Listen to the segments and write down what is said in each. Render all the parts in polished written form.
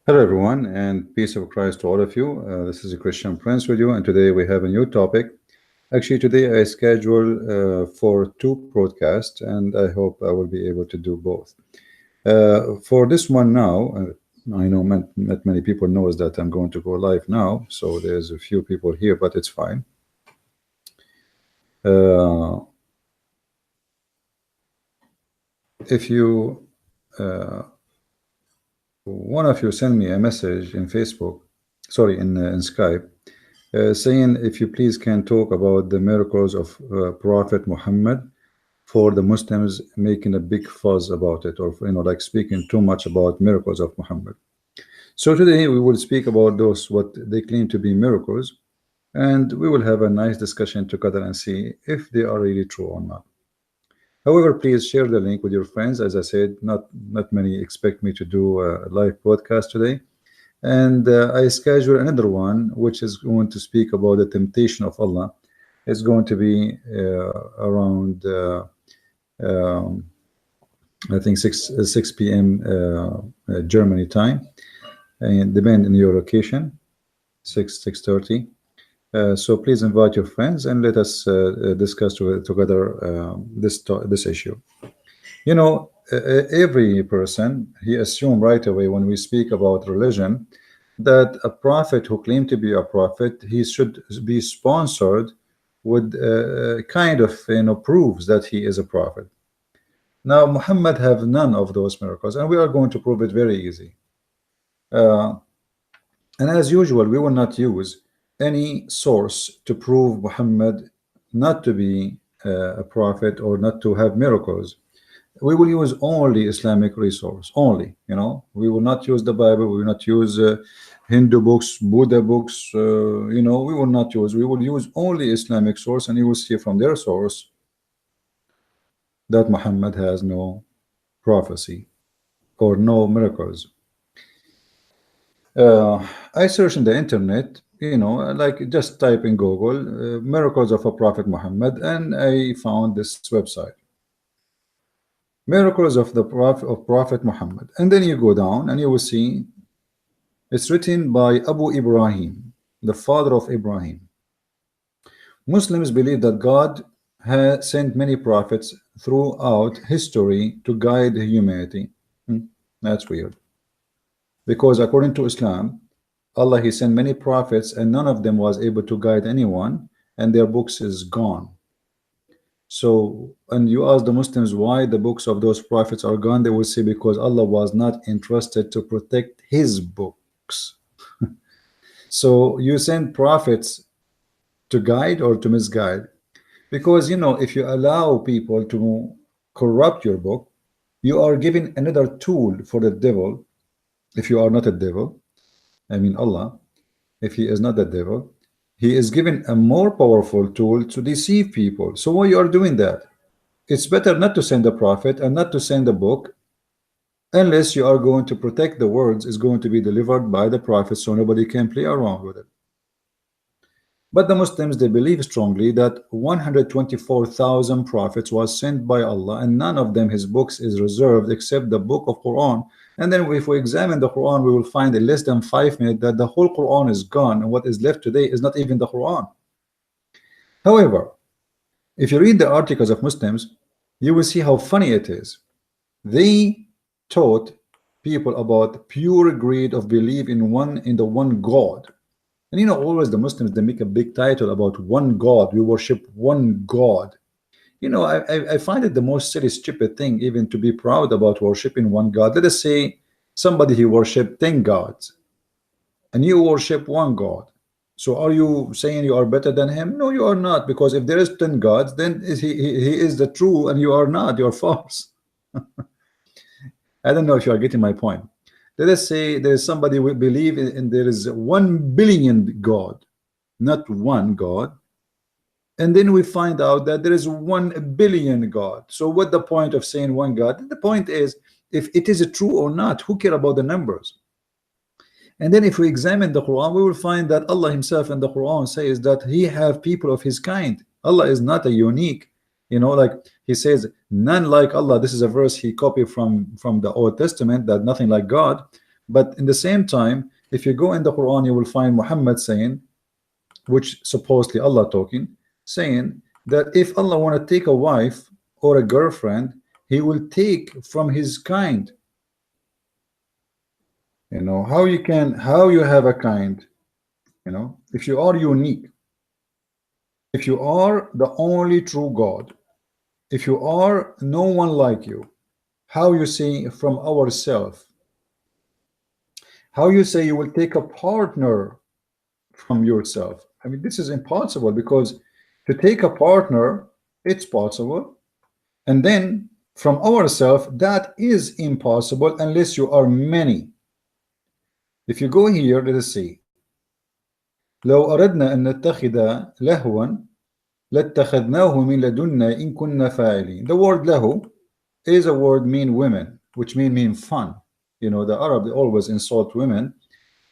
Hello, everyone, and peace of Christ to all of you. This is a Christian Prince with you, and today we have a new topic. Actually, today I scheduled for two broadcasts, and I hope I will be able to do both. For this one now, I know not many people knows that I'm going to go live now, so there's a few people here, but it's fine. If you one of you send me a message in Facebook, sorry, in Skype, saying if you please can talk about the miracles of Prophet Muhammad, for the Muslims making a big fuss about it, or like speaking too much about miracles of Muhammad. So today we will speak about those what they claim to be miracles, and we will have a nice discussion together and see if they are really true or not. However, please share the link with your friends. As I said, not many expect me to do a live podcast today, and I schedule another one which is going to speak about the temptation of Allah. It's going to be around I think 6 p.m. Germany time, and depend on your location, 6:30. So please invite your friends and let us discuss together this issue. You know, every person, he assumed right away when we speak about religion that a prophet who claimed to be a prophet, he should be sponsored with kind of proves that he is a prophet. Now Muhammad have none of those miracles, and we are going to prove it very easy. And as usual, we will not use any source to prove Muhammad not to be a prophet or not to have miracles. We will use only Islamic resource, only. We will not use the Bible. We will not use Hindu books, Buddha books. We will not use. We will use only Islamic source, and you will see from their source that Muhammad has no prophecy or no miracles. I searched in the internet, like just type in Google miracles of a Prophet Muhammad, and I found this website, miracles of the Prophet Muhammad. And then you go down and you will see it's written by Abu Ibrahim, the father of Ibrahim. Muslims believe that God has sent many prophets throughout history to guide humanity. That's weird, because according to Islam, Allah, he sent many prophets and none of them was able to guide anyone, and their books is gone. So, and you ask the Muslims why the books of those prophets are gone, they will say because Allah was not entrusted to protect his books. So you send prophets to guide or to misguide, because if you allow people to corrupt your book, you are giving another tool for the devil. If you are not a devil, I mean Allah, if he is not the devil, he is given a more powerful tool to deceive people. So why you are doing that? It's better not to send a prophet and not to send a book, unless you are going to protect the words is going to be delivered by the prophet, so nobody can play around with it. But the Muslims, they believe strongly that 124,000 prophets was sent by Allah, and none of them his books is reserved except the book of Quran. And then if we examine the Quran, we will find in less than 5 minutes that the whole Quran is gone, and what is left today is not even the Quran. However, if you read the articles of Muslims, you will see how funny it is. They taught people about pure greed of belief in the one God. And always the Muslims, they make a big title about one God. We worship one God. I find it the most silly, stupid thing even to be proud about worshiping one God. Let us say somebody he worship 10 gods, and you worship one God. So are you saying you are better than him? No, you are not, because if there is 10 gods, then he is the true, and you are not. You are false. I don't know if you are getting my point. Let us say there is somebody who believe in there is 1 billion God, not one God. And then we find out that there is 1 billion God. So what the point of saying one God? The point is, if it is true or not, who care about the numbers? And then if we examine the Quran, we will find that Allah himself in the Quran says that he have people of his kind. Allah is not a unique. You know, like he says, none like Allah. This is a verse he copied from the Old Testament, that nothing like God. But in the same time, if you go in the Quran, you will find Muhammad saying, which supposedly Allah talking, saying that if Allah want to take a wife or a girlfriend, he will take from his kind. You know, how you have a kind, you know, if you are unique, if you are the only true God, if you are no one like you, how you say from ourself, how you say you will take a partner from yourself? I mean, this is impossible, because to take a partner, it's possible, and then from ourselves, that is impossible unless you are many. If you go here, let us see. لو أردنا أن نتخذ لهوا لاتخذناه من لدنا إن كنا فاعلين. The word lahu is a word mean women, which mean fun. You know, the Arab, they always insult women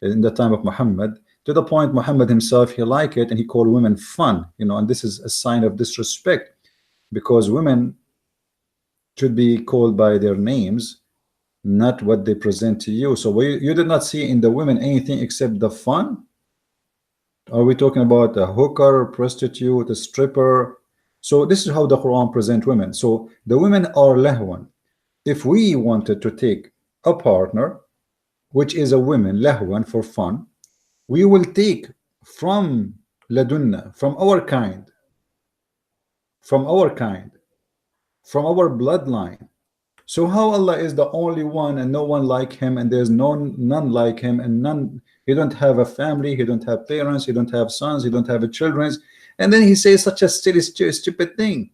in the time of Muhammad, to the point Muhammad himself, he liked it, and he called women fun, you know, and this is a sign of disrespect, because women should be called by their names, not what they present to you. So you did not see in the women anything except the fun. Are we talking about a hooker, prostitute, a stripper? So this is how the Quran present women. So the women are lahwan. If we wanted to take a partner, which is a woman, lahwan, for fun, we will take from ladunna, from our kind, from our kind, from our bloodline. So how Allah is the only one and no one like him, and there's none like him, and none, he don't have a family, he don't have parents, he don't have sons, he don't have children, and then he says such a silly, stupid thing.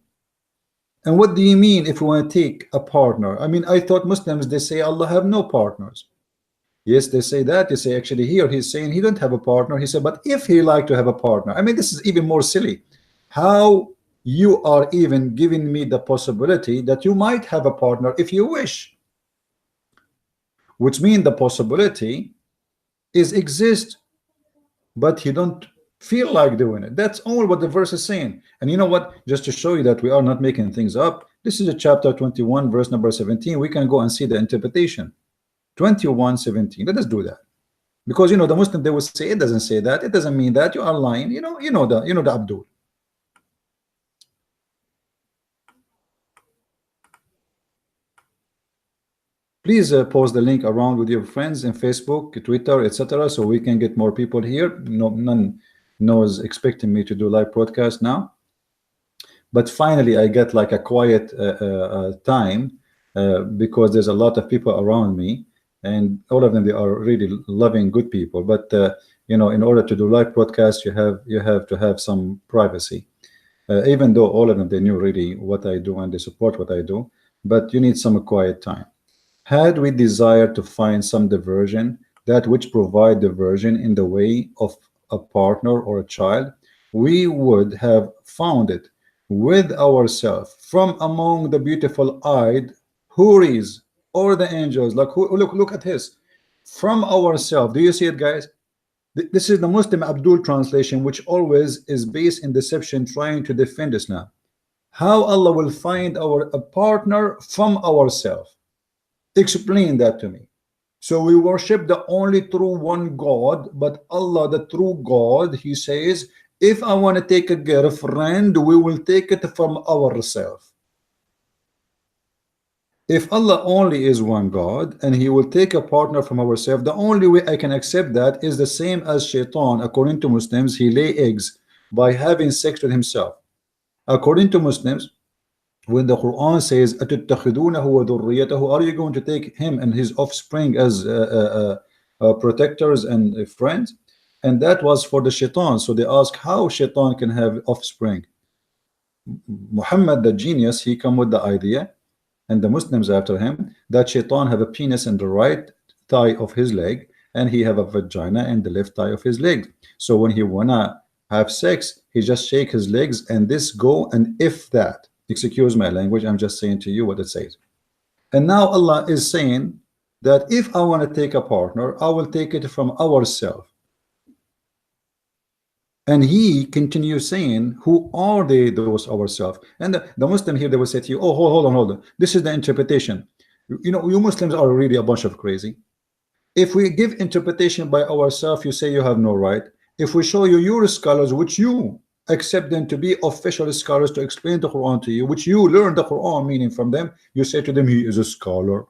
And what do you mean if we want to take a partner? I mean, I thought Muslims, they say Allah have no partners. Yes, they say that. They say actually here he's saying he don't have a partner. He said, but if he like to have a partner, I mean, this is even more silly. How you are even giving me the possibility that you might have a partner if you wish, which means the possibility is exist, but you don't feel like doing it. That's all what the verse is saying. And you know what, just to show you that we are not making things up, this is a chapter 21 verse number 17. We can go and see the interpretation. 21:17. Let us do that, because you know the Muslim, they will say it doesn't say that, it doesn't mean that, you are lying, you know the Abdul. Please post the link around with your friends in Facebook, Twitter, etc., so we can get more people here. None knows expecting me to do live broadcast now, but finally I get like a quiet time, because there's a lot of people around me, and all of them, they are really loving, good people, but you know, in order to do live broadcast, you have to have some privacy, even though all of them, they knew really what I do and they support what I do, but you need some quiet time. Had we desired to find some diversion, that which provide diversion in the way of a partner or a child, we would have found it with ourselves from among the beautiful eyed houris or the angels. Like look at this, from ourselves. Do you see it, guys? This is the Muslim Abdul translation, which always is based in deception, trying to defend Islam. How Allah will find a partner from ourselves? Explain that to me. So we worship the only true one God, but Allah, the true God, he says, if I want to take a girlfriend, we will take it from ourselves. If Allah only is one God and he will take a partner from ourselves, the only way I can accept that is the same as Shaitan. According to Muslims, he lay eggs by having sex with himself. According to Muslims, when the Quran says أَتَتَّخِذُونَهُ وَذُرِّيَّتَهُ, are you going to take him and his offspring as protectors and friends? And that was for the Shaitan. So they ask how Shaitan can have offspring. Muhammad, the genius, he come with the idea, and the Muslims after him, that Shaitan have a penis in the right thigh of his leg, and he have a vagina in the left thigh of his leg. So when he wanna have sex, he just shake his legs and this go, and if that, excuse my language, I'm just saying to you what it says. And now Allah is saying that if I want to take a partner, I will take it from ourselves. And he continues saying, who are they, those ourselves? And the Muslim here, they will say to you, oh, hold on. This is the interpretation. You know, you Muslims are really a bunch of crazy. If we give interpretation by ourselves, you say you have no right. If we show you your scholars, which you accept them to be official scholars to explain the Quran to you, which you learn the Quran meaning from them, you say to them, he is a scholar.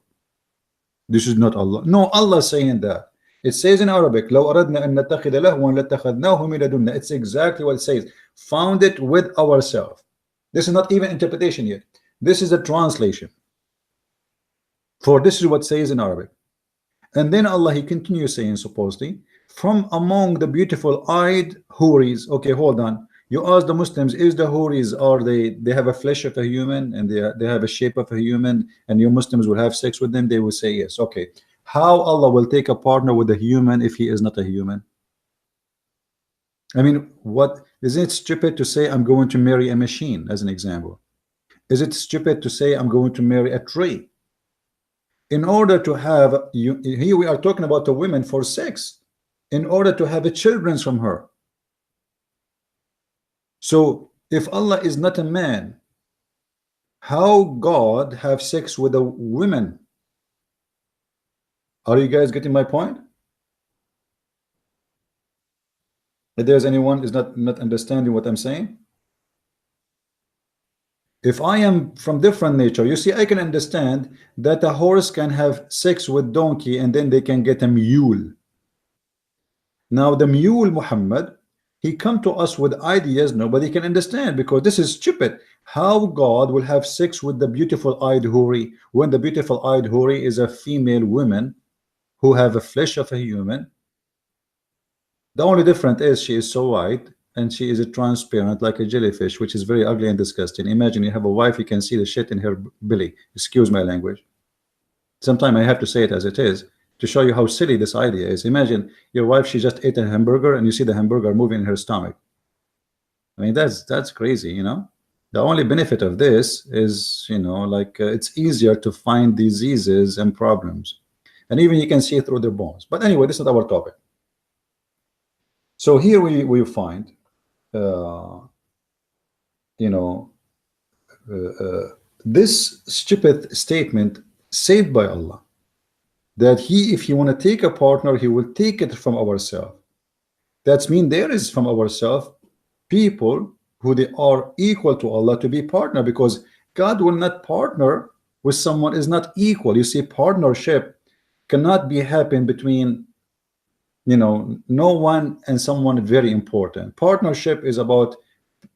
This is not Allah. No, Allah saying that. It says in Arabic, لو أردنا أن نتخذ لهوا لاتخذناه من لدنا. It's exactly what it says. Found it with ourselves. This is not even interpretation yet. This is a translation. For this is what it says in Arabic. And then Allah, he continues saying, supposedly, from among the beautiful eyed houris. Okay, hold on. You ask the Muslims, is the houris, are they have a flesh of a human and they have a shape of a human, and you Muslims will have sex with them? They will say yes. Okay, how Allah will take a partner with a human if he is not a human? I mean, what isn't it stupid to say I'm going to marry a machine, as an example? Is it stupid to say I'm going to marry a tree? In order to have here we are talking about a woman for sex, in order to have a children from her. So if Allah is not a man, how God have sex with a woman? Are you guys getting my point? If there's anyone is not understanding what I'm saying, if I am from different nature, you see, I can understand that a horse can have sex with donkey and then they can get a mule. Now the mule Muhammad, he come to us with ideas nobody can understand, because this is stupid. How God will have sex with the beautiful eyed houri when the beautiful eyed houri is a female woman who have a flesh of a human? The only difference is she is so white and she is a transparent like a jellyfish, which is very ugly and disgusting. Imagine you have a wife, you can see the shit in her belly. Excuse my language. Sometimes I have to say it as it is to show you how silly this idea is. Imagine your wife, she just ate a hamburger and you see the hamburger moving in her stomach. I mean, that's crazy, you know. The only benefit of this is, you know, like it's easier to find diseases and problems, and even you can see through their bones. But anyway, this is our topic. So here we find you know, this stupid statement said by Allah, that he, if he want to take a partner, he will take it from ourselves. That's mean there is from ourselves people who they are equal to Allah to be partner, because God will not partner with someone is not equal. You see, partnership cannot be happen between, you know, no one and someone very important. Partnership is about,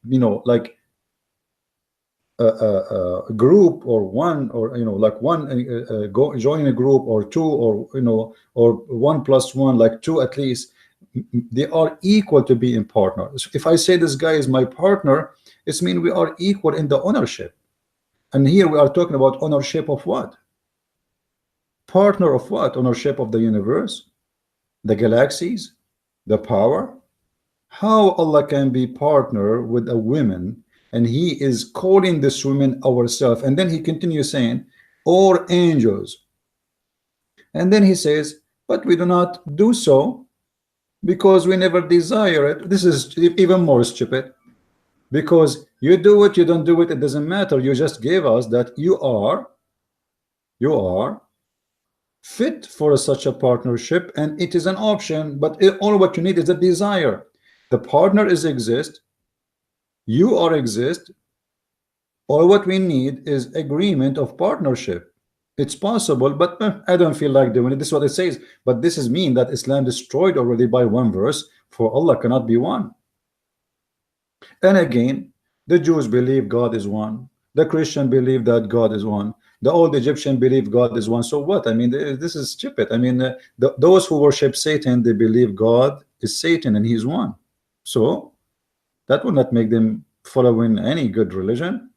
you know, like a group or one, or, you know, like one go join a group, or two, or, you know, or 1 + 1 like 2 at least. They are equal to be in partner. If I say this guy is my partner, it's mean we are equal in the ownership. And here we are talking about ownership of what? Partner of what? Ownership of the universe, the galaxies, the power. How Allah can be partner with a woman, and he is calling this woman ourselves, and then he continues saying, or angels, and then he says, but we do not do so because we never desire it. This is even more stupid, because you do it, you don't do it, it doesn't matter. You just gave us that you are fit for such a partnership, and it is an option, but all what you need is a desire. The partner is exist, you are exist. All what we need is agreement of partnership. It's possible, but I don't feel like doing it. This is what it says. But this is mean that Islam destroyed already by one verse, for Allah cannot be one. And again, the Jews believe God is one. The Christian believe that God is one. The old Egyptian believe God is one. So what? I mean, this is stupid. I mean, those who worship Satan, they believe God is Satan and he's one. So that will not make them following any good religion.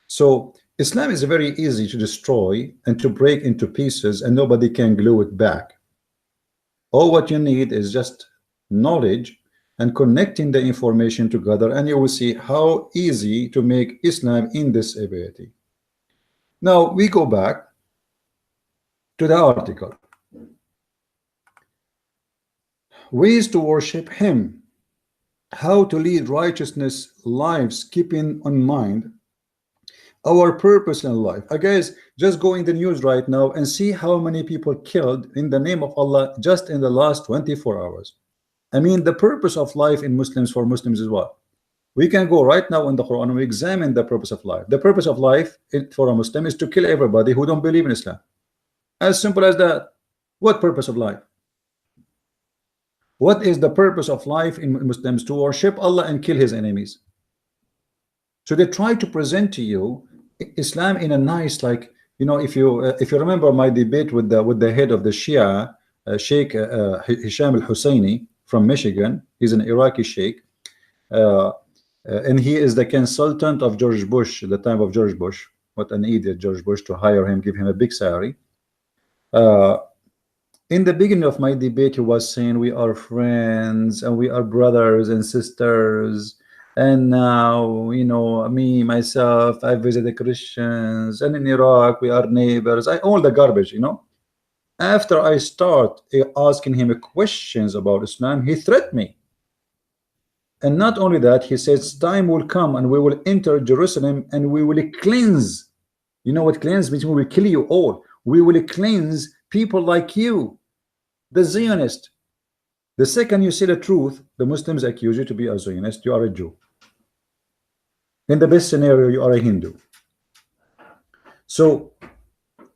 So Islam is very easy to destroy and to break into pieces, and nobody can glue it back. All what you need is just knowledge and connecting the information together, and you will see how easy to make Islam in this ability. Now we go back to the article. Ways to worship him. how to lead righteousness lives, keeping in mind our purpose in life. Guys, just go in the news right now and see how many people killed in the name of Allah just in the last 24 hours. I mean, the purpose of life in Muslims, for Muslims, is what? We can go right now in the Quran and we examine the purpose of life. The purpose of life for a Muslim is to kill everybody who don't believe in Islam. As simple as that. What purpose of life? What is the purpose of life in Muslims? To worship Allah and kill his enemies. So they try to present to you Islam in a nice, like, you know, if you remember my debate with the head of the Shia, Sheikh Hisham al-Husseini from Michigan. He's an Iraqi sheikh, and he is the consultant of George Bush at the time of George Bush. What an idiot George Bush to hire him, give him a big salary. In the beginning of my debate, he was saying we are friends and we are brothers and sisters. And now, you know, me, myself, I visited Christians, and in Iraq, we are neighbors. All the garbage, you know. After I start asking him questions about Islam, he threatened me. And not only that, he says, time will come and we will enter Jerusalem and we will cleanse. You know what cleanse means? We will kill you all. We will cleanse people like you, the Zionist. The second you say the truth, the Muslims accuse you to be a Zionist. You are a Jew. In the best scenario, you are a Hindu. So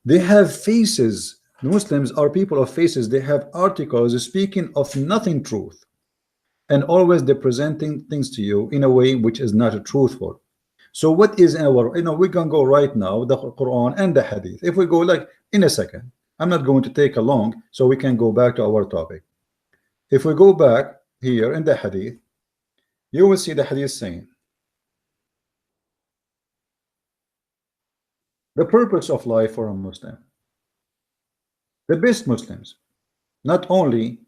they have faces. The Muslims are people of faces. They have articles speaking of nothing truth, and always they're presenting things to you in a way which is not truthful. So what is our, you know, we can go right now, the Quran and the Hadith. If we go like in a second, I'm not going to take a long, so we can go back to our topic. If we go back here in the Hadith, you will see the Hadith saying, the purpose of life for a Muslim, the best Muslims, not only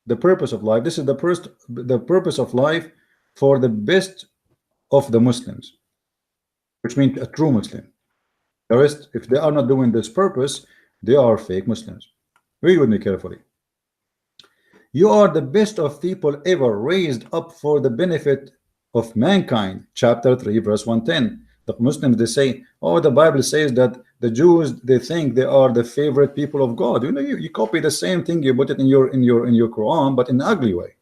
the purpose of life, this is the purpose of life for the best of the Muslims, which means a true Muslim. The rest, if they are not doing this purpose, they are fake Muslims. Read with me carefully. You are the best of people ever, raised up for the benefit of mankind. Chapter 3 verse 110. The Muslims, they say, oh, the Bible says that the Jews, they think they are the favorite people of God. You know, you copy the same thing, you put it in your Quran, but in an ugly way.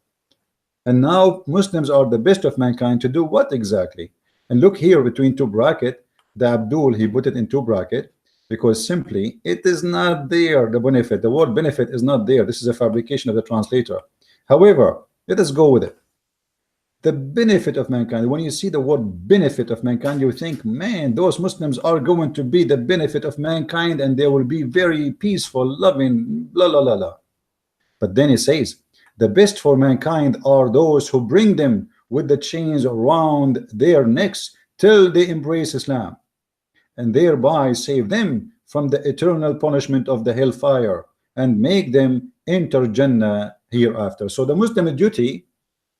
And now Muslims are the best of mankind to do what exactly? And look here between two brackets, the Abdul, he put it in two brackets because simply it is not there. The benefit, the word benefit is not there. This is a fabrication of the translator. However, let us go with it. The benefit of mankind. When you see the word benefit of mankind, you think, man, those Muslims are going to be the benefit of mankind and they will be very peaceful, loving, blah, blah, blah, blah. But then it says, the best for mankind are those who bring them with the chains around their necks till they embrace Islam, and thereby save them from the eternal punishment of the hellfire and make them enter Jannah hereafter. So the Muslim duty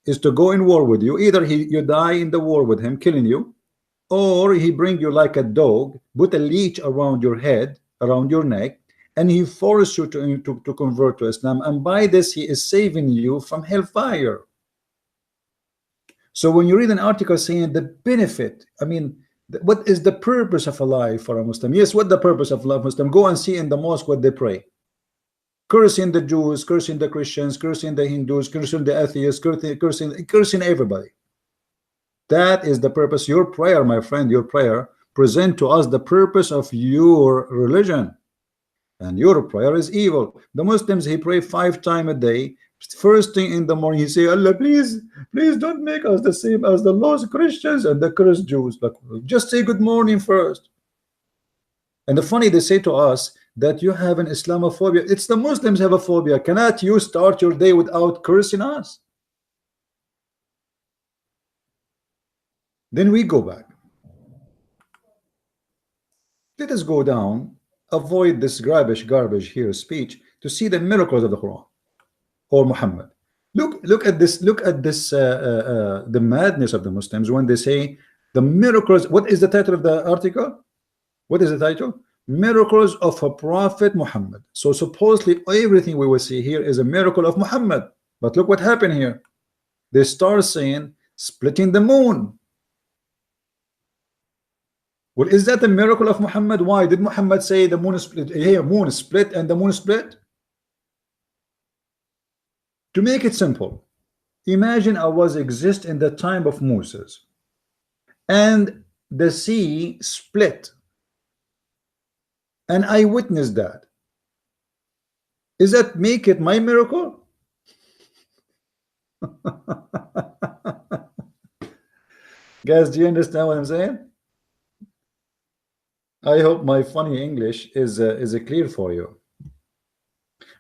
is to go in war with you. Either you die in the war with him, killing you, or he bring you like a dog, put a leech around your head, around your neck, and he force you to convert to Islam, and by this he is saving you from hellfire. So when you read an article saying the benefit, I mean, what is the purpose of a life for a Muslim? Yes, what the purpose of life Muslim? Go and see in the mosque what they pray. Cursing the Jews, cursing the Christians, cursing the Hindus, cursing the atheists, cursing everybody. That is the purpose. Your prayer, my friend, your prayer, present to us the purpose of your religion. And your prayer is evil. The Muslims, he pray 5 times a day. First thing in the morning, he say, Allah, please don't make us the same as the lost Christians and the cursed Jews. Like, just say good morning first. And the funny, they say to us that you have an Islamophobia. It's the Muslims have a phobia. Cannot you start your day without cursing us? Then we go back. Let us go down, avoid this garbage here speech, to see the miracles of the Quran or Muhammad. Look at this. Look at this. The madness of the Muslims when they say the miracles. What is the title of the article? What is the title? Miracles of a Prophet Muhammad. So supposedly everything we will see here is a miracle of Muhammad. But look what happened here. They start saying splitting the moon. Well, is that a miracle of Muhammad? Why did Muhammad say the moon split? Here, moon split and the moon split? To make it simple, imagine I was exist in the time of Moses and the sea split and I witnessed that. Is that make it my miracle? Guys, do you understand what I'm saying? I hope my funny English is clear for you.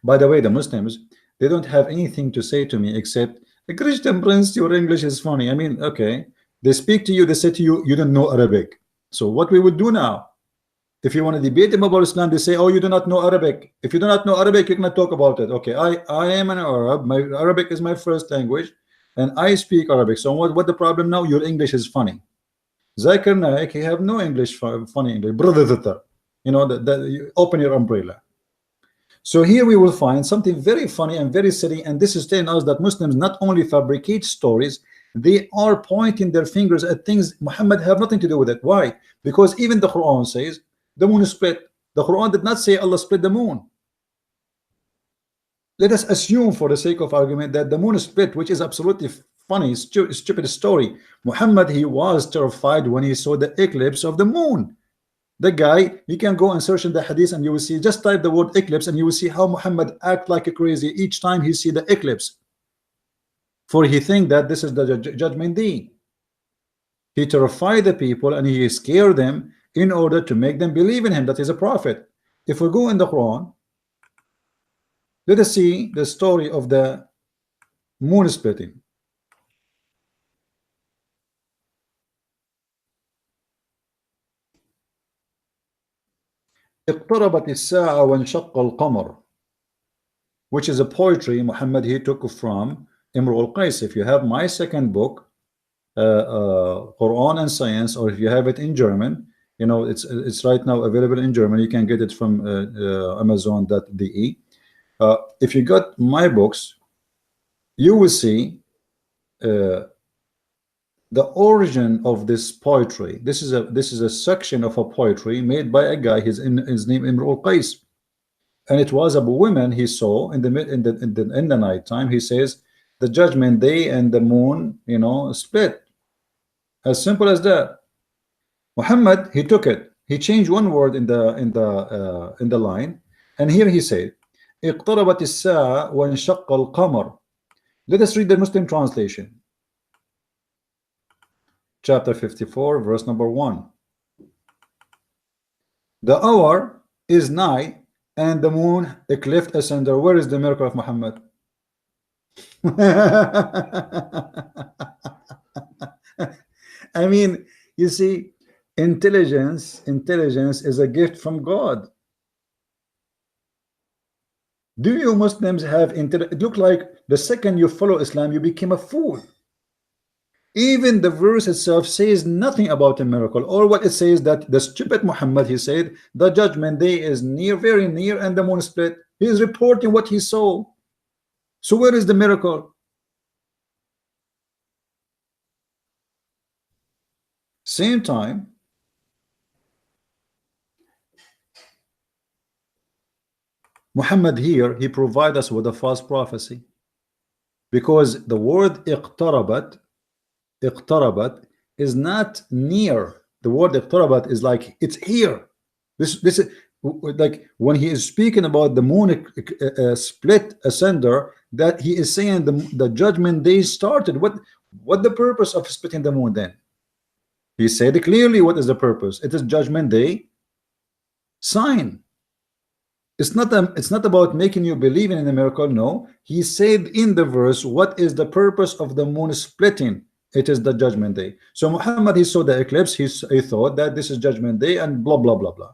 By the way, the Muslims, they don't have anything to say to me except, Christian Prince, your English is funny. I mean, okay, they speak to you, they say to you, you don't know Arabic. So what we would do now, if you want to debate them about Islam, they say, oh, you do not know Arabic. If you do not know Arabic, you cannot talk about it. Okay, I am an Arab. My Arabic is my first language, and I speak Arabic. So what the problem now? Your English is funny. Zakir Naik, he have no English, funny English. Brother, you know, you open your umbrella. So here we will find something very funny and very silly, and this is telling us that Muslims not only fabricate stories, they are pointing their fingers at things Muhammad have nothing to do with it. Why? Because even the Quran says the moon is split. The Quran did not say Allah split the moon. Let us assume for the sake of argument that the moon is split, which is absolutely funny, stupid story. Muhammad, he was terrified when he saw the eclipse of the moon. The guy, you can go and search in the hadith and you will see, just type the word eclipse and you will see how Muhammad act like a crazy each time he see the eclipse. For he think that this is the judgment day. He terrified the people and he scared them in order to make them believe in him that he's a prophet. If we go in the Quran, let us see the story of the moon splitting. اقتربت الساعة وانشق القمر, which is a poetry Muhammad he took from Imru al-Qais. If you have my second book, Quran and Science, or if you have it in German, you know, it's right now available in German. You can get it from Amazon.de. If you got my books, you will see the origin of this poetry. This is a section of a poetry made by a guy. His name Imru al-Qais, and it was a woman he saw in the night time. He says the judgment day and the moon, you know, split. As simple as that. Muhammad, he took it. He changed one word in the line, and here he said, اقتربت الساعة وانشق القمر. Let us read the Muslim translation. Chapter 54, verse number 1. The hour is nigh, and the moon a cleft asunder. Where is the miracle of Muhammad? I mean, you see, intelligence is a gift from God. Do you Muslims have intelligence? It looked like the second you follow Islam, you became a fool. Even the verse itself says nothing about a miracle. Or what it says that the stupid Muhammad, he said, the judgment day is near, very near, and the moon split. He is reporting what he saw. So where is the miracle? Same time, Muhammad here, he provides us with a false prophecy, because the word iqtarabat is not near. The word iqtarabat is like it's here. This is like when he is speaking about the moon split asunder, that he is saying the judgment day started. What the purpose of splitting the moon then? He said clearly what is the purpose. It is judgment day sign. It's not about making you believe in a miracle. No, he said in the verse what is the purpose of the moon splitting. It is the judgment day. So Muhammad, he saw the eclipse, he thought that this is judgment day and blah blah blah blah.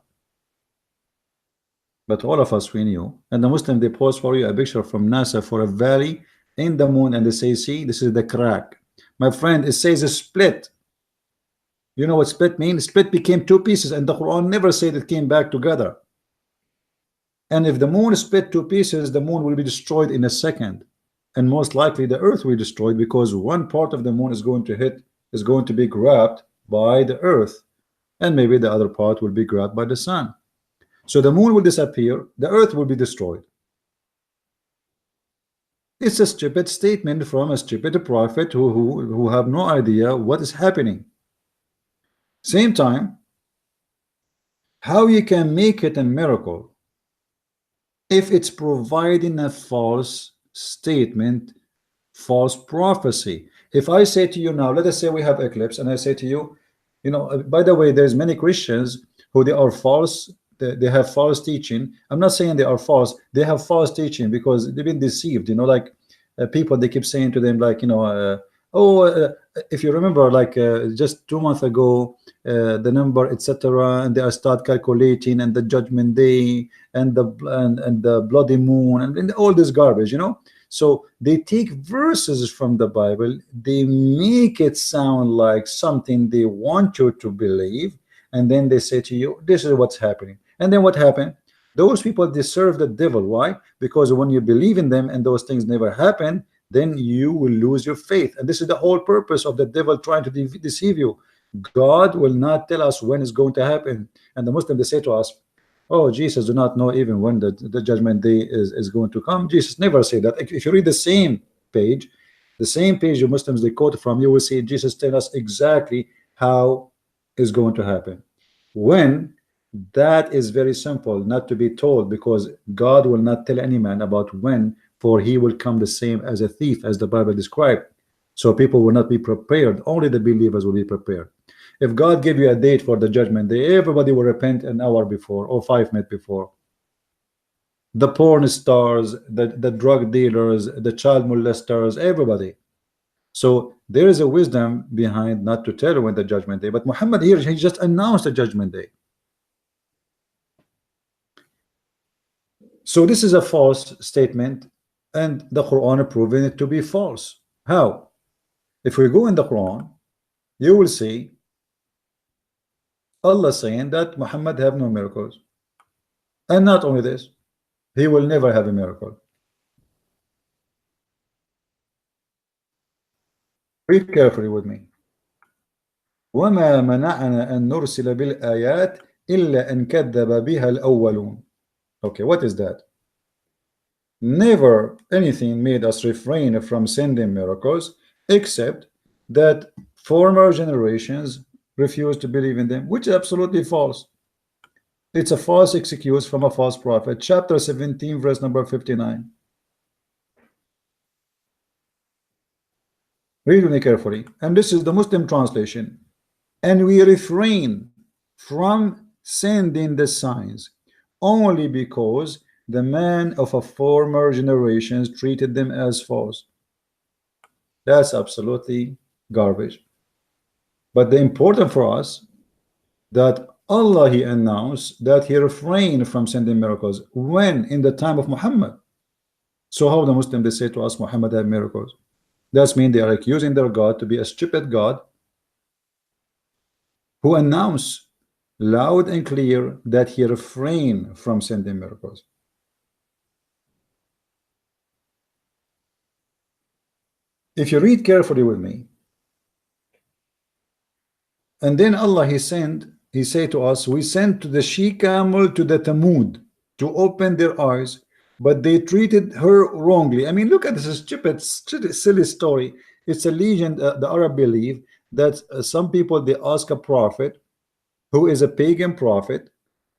But all of us, we knew. And the Muslim, they post for you a picture from NASA for a valley in the moon, and they say, see, this is the crack. My friend, it says a split. You know what split means? Split became two pieces, and the Quran never said it came back together. And if the moon split two pieces, the moon will be destroyed in a second. and most likely the earth will be destroyed, because one part of the moon is going to hit, is going to be grabbed by the earth, and maybe the other part will be grabbed by the sun. So the moon will disappear, the earth will be destroyed. It's a stupid statement from a stupid prophet who have no idea what is happening. Same time, how you can make it a miracle if it's providing a false statement, false prophecy? If I say to you now, let us say we have eclipse, and I say to you, you know, by the way, there's many Christians who they are false, they have false teaching. I'm not saying they are false, they have false teaching because they've been deceived, you know, like people, they keep saying to them, like, you know, if you remember, like just 2 months ago, the number, etc., and they start calculating, and the judgment day, and the bloody moon, and all this garbage, you know. So they take verses from the Bible, they make it sound like something they want you to believe, and then they say to you, this is what's happening. And then what happened? Those people, they serve the devil. Why? Because when you believe in them and those things never happen, then you will lose your faith. And this is the whole purpose of the devil trying to deceive you. God will not tell us when it's going to happen. And the Muslims, they say to us, oh, Jesus do not know even when the judgment day is going to come. Jesus never said that. If you read the same page the Muslims they quote from, you will see Jesus tell us exactly how is going to happen. When? That is very simple, not to be told, because God will not tell any man about when, for he will come the same as a thief, as the Bible described. So people will not be prepared. Only the believers will be prepared. If God gave you a date for the judgment day, everybody will repent an hour before or 5 minutes before. The porn stars, the drug dealers, the child molesters, everybody. So there is a wisdom behind not to tell when the judgment day. But Muhammad here, he just announced the judgment day. So this is a false statement, and the Quran proven it to be false. How? If we go in the Quran, you will see Allah saying that Muhammad have no miracles, and not only this, he will never have a miracle. Read carefully with me. وَمَا مَنَعَنَا أَن نُرْسِلَ بِالْآيَاتِ إِلَّا أَن كَذَّبَ بِهَا الْأَوَّلُونَ. Okay, what is that? Never anything made us refrain from sending miracles except that former generations refused to believe in them, which is absolutely false. It's a false excuse from a false prophet. Chapter 17, verse number 59. Read with me carefully. And this is the Muslim translation. And we refrain from sending the signs only because the man of a former generations treated them as false. That's absolutely garbage. But the important for us that Allah, he announced that he refrained from sending miracles. When? In the time of Muhammad. So how the Muslim, they say to us Muhammad had miracles? That means they are accusing their God to be a stupid God who announced loud and clear that he refrained from sending miracles. If you read carefully with me, and then Allah, he said to us, we sent to the she-camel to the Thamud to open their eyes, but they treated her wrongly. I mean, look at this stupid, silly story. It's a legend. The Arab believe that some people, they ask a prophet who is a pagan prophet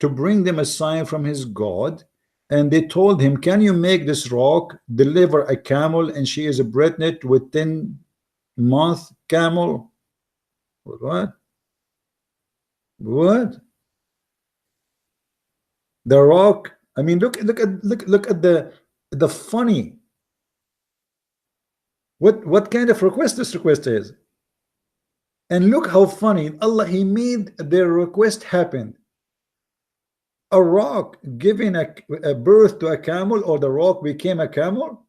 to bring them a sign from his God, and they told him, can you make this rock deliver a camel, and she is pregnant with 10-month camel? What? What? The rock. I mean, look at the funny. What kind of request this request is? And look how funny. Allah, he made their request happen. A rock giving a birth to a camel, or the rock became a camel.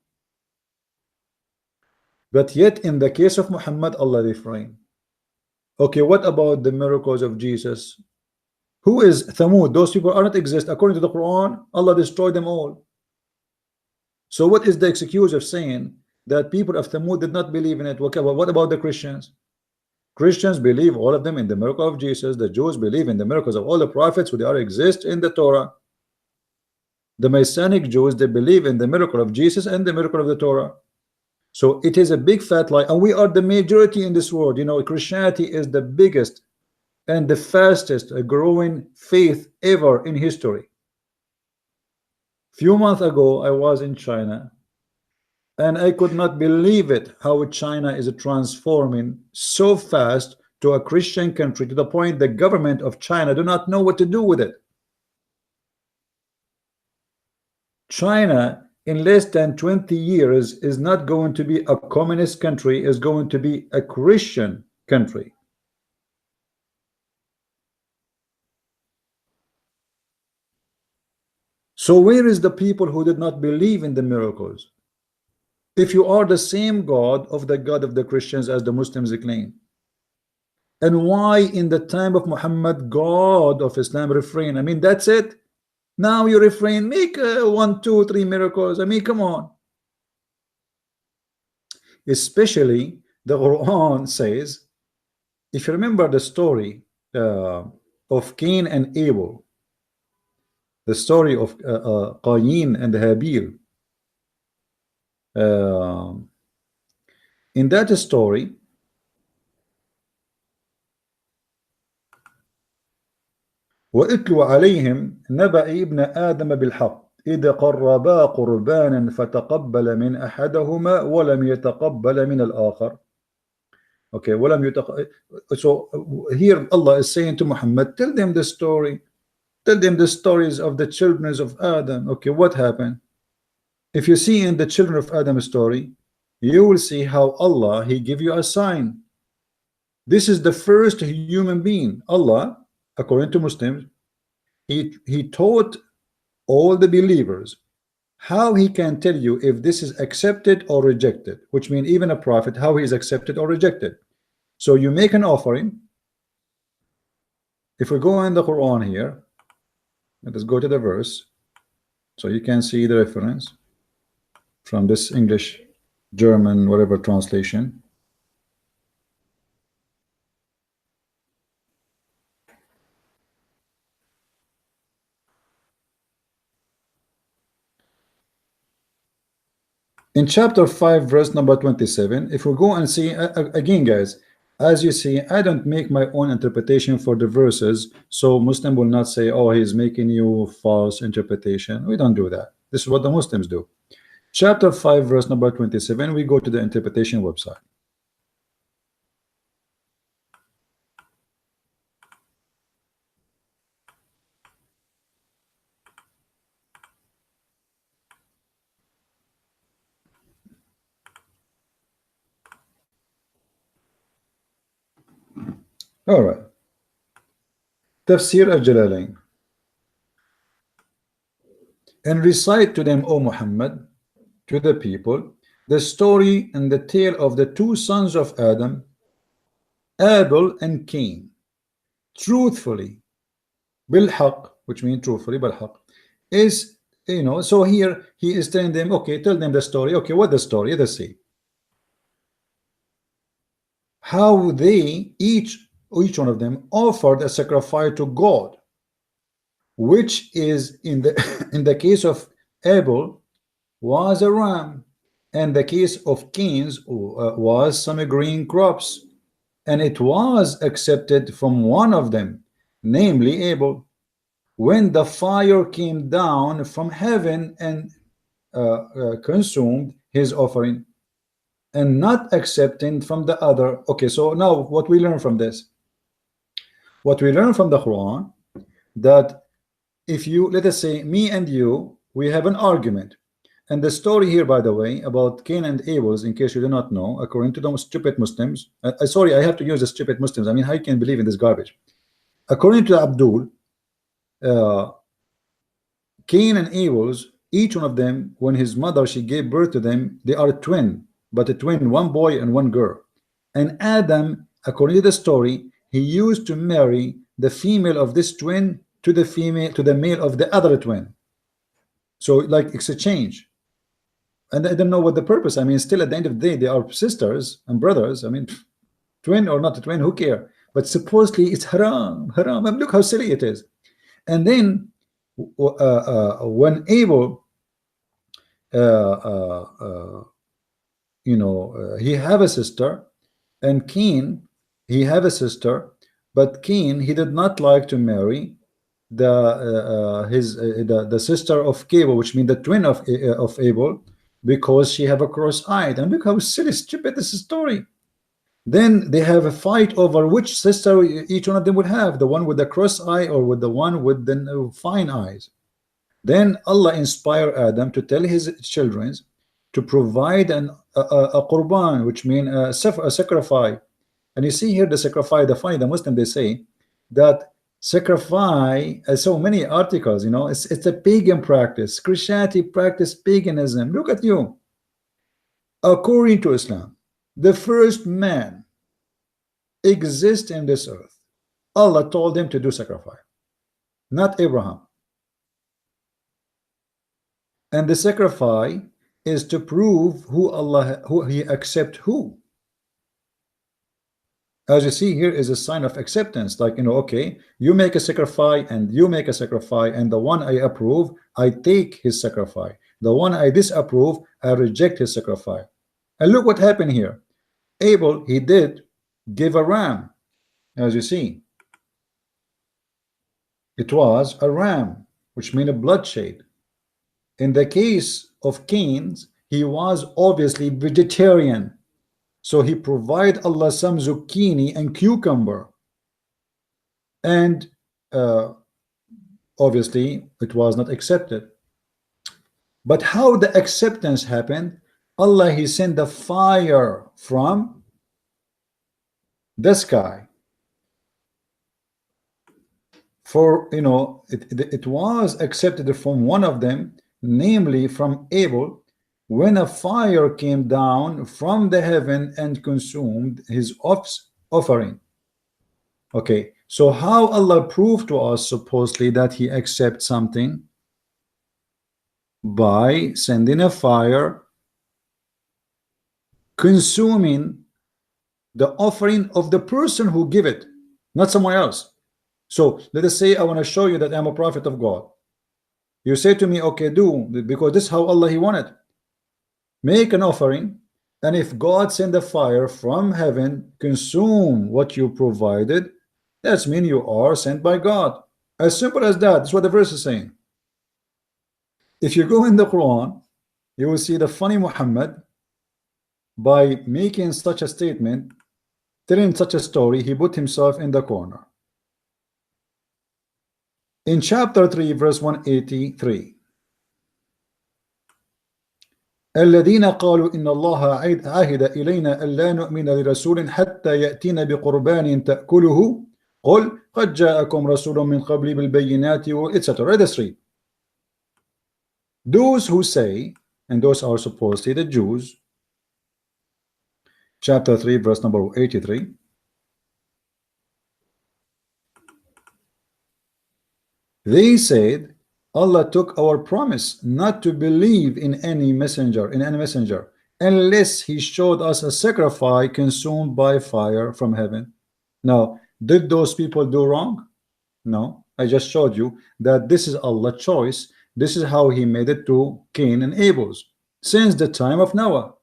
But yet in the case of Muhammad, Allah refrained. Okay, what about the miracles of Jesus? Who is Thamud? Those people are not exist. According to the Quran, Allah destroyed them all. So what is the excuse of saying that people of Thamud did not believe in it. Okay, well, what about the Christians? Christians believe, all of them, in the miracle of Jesus. The Jews believe in the miracles of all the prophets who they are exist in the Torah. The Messianic Jews, they believe in the miracle of Jesus and the miracle of the Torah. So it is a big fat lie, and we are the majority in this world. You know, Christianity is the biggest and the fastest growing faith ever in history. Few months ago, I was in China, and I could not believe it, how China is transforming so fast to a Christian country, to the point the government of China do not know what to do with it. China, in less than 20 years, is not going to be a communist country, is going to be a Christian country. So where is the people who did not believe in the miracles? If you are the same God of the Christians as the Muslims claim, and why in the time of Muhammad, God of Islam refrain? I mean, that's it. Now you refrain, make 1, 2, 3 miracles. I mean, come on. Especially the Quran says, if you remember the story of Cain and Abel, the story of Qayin and Habil, in that story, وَإِتْلُوا عَلَيْهِمْ نَبَأِ ابْنَ آدَمَ بِالْحَقِّ إِذَا قَرَّبَا قُرْبَانًا فَتَقَبَّلَ مِنْ أَحَدَهُمَا وَلَمْ يَتَقَبَّلَ مِنَ الْآخَرِ. Okay, so here Allah is saying to Muhammad, tell them the story. Tell them the stories of the children of Adam. Okay, what happened? If you see in the children of Adam story, you will see how Allah, He give you a sign. This is the first human being. Allah, according to Muslims, he taught all the believers how he can tell you if this is accepted or rejected, which means even a prophet, how he is accepted or rejected. So you make an offering. If we go in the Quran here, let us go to the verse so you can see the reference from this English, German, whatever translation. In chapter 5, verse number 27, if we go and see again, guys, as you see, I don't make my own interpretation for the verses, so Muslim will not say, oh, he's making you false interpretation. We don't do that. This is what the Muslims do. Chapter 5, verse number 27, we go to the interpretation website. All right. Tafsir al-Jalalain. And recite to them, O Muhammad, to the people, the story and the tale of the two sons of Adam, Abel and Cain, truthfully, bilhaq, which means truthfully, bilhaq, is, you know, so here he is telling them, okay, tell them the story. Okay, what the story? Let's see. How they, each one of them offered a sacrifice to God, which is in the case of Abel was a ram, and the case of Cain's was some green crops, and it was accepted from one of them, namely Abel, when the fire came down from heaven and consumed his offering, and not accepting from the other. Okay, so now what we learn from this? What we learn from the Quran, that if you, let us say, me and you, we have an argument, and the story here, by the way, about Cain and Abel's, in case you do not know, according to those stupid Muslims, sorry, I have to use the stupid Muslims. I mean, how you can believe in this garbage? According to Abdul, Cain and Abel's, each one of them, when his mother, she gave birth to them, they are twin, but a twin, one boy and one girl. And Adam, according to the story, he used to marry the female of this twin to the male of the other twin. So like exchange. and I don't know what the purpose. I mean, still at the end of the day, they are sisters and brothers. I mean, twin or not a twin, who care? But supposedly it's haram, haram. And look how silly it is. And then when Abel, he have a sister, and Cain, he have a sister, but Cain, he did not like to marry the sister of Abel, which means the twin of Abel, because she have a cross-eyed. And look how silly, stupid this story. Then they have a fight over which sister each one of them would have, the one with the cross eye or with the one with the fine eyes. Then Allah inspired Adam to tell his children to provide a qurban, which means a sacrifice. And you see here the sacrifice, the Muslim, they say that sacrifice, so many articles, it's a pagan practice. Christianity practice paganism. Look at you. According to Islam, the first man exists in this earth. Allah told him to do sacrifice, not Abraham. And the sacrifice is to prove who he accept who. As you see here is a sign of acceptance, like, okay, you make a sacrifice and you make a sacrifice, and the one I approve, I take his sacrifice. The one I disapprove, I reject his sacrifice. And look what happened here. Abel, he did give a ram, as you see. It was a ram, which means a bloodshed. In the case of Cain, he was obviously vegetarian. So he provided Allah some zucchini and cucumber. And obviously it was not accepted. But how the acceptance happened? Allah, he sent the fire from the sky. For it was accepted from one of them, namely from Abel, when a fire came down from the heaven and consumed his offering. Okay, so how Allah proved to us supposedly that he accepts something? By sending a fire consuming the offering of the person who give it, not someone else. So let us say I want to show you that I'm a prophet of God. You say to me, okay, do, because this is how Allah he wanted. Make an offering, and if God send a fire from heaven, consume what you provided, that's mean you are sent by God. As simple as that. That's what the verse is saying. If you go in the Quran, you will see the funny Muhammad, by making such a statement, telling such a story, he put himself in the corner. In chapter 3, verse 183, الذين قالوا إن الله عهد إلينا ألا نؤمن لرسول حتى يأتينا بقربان تأكله قل قد جاءكم رسول من قبل بالبينات etc. Let us read. Those who say, and those are supposedly the Jews, chapter 3, verse number 83. They said, Allah took our promise not to believe in any messenger, unless he showed us a sacrifice consumed by fire from heaven. Now, did those people do wrong? No, I just showed you that this is Allah's choice. This is how he made it to Cain and Abel's since the time of Noah.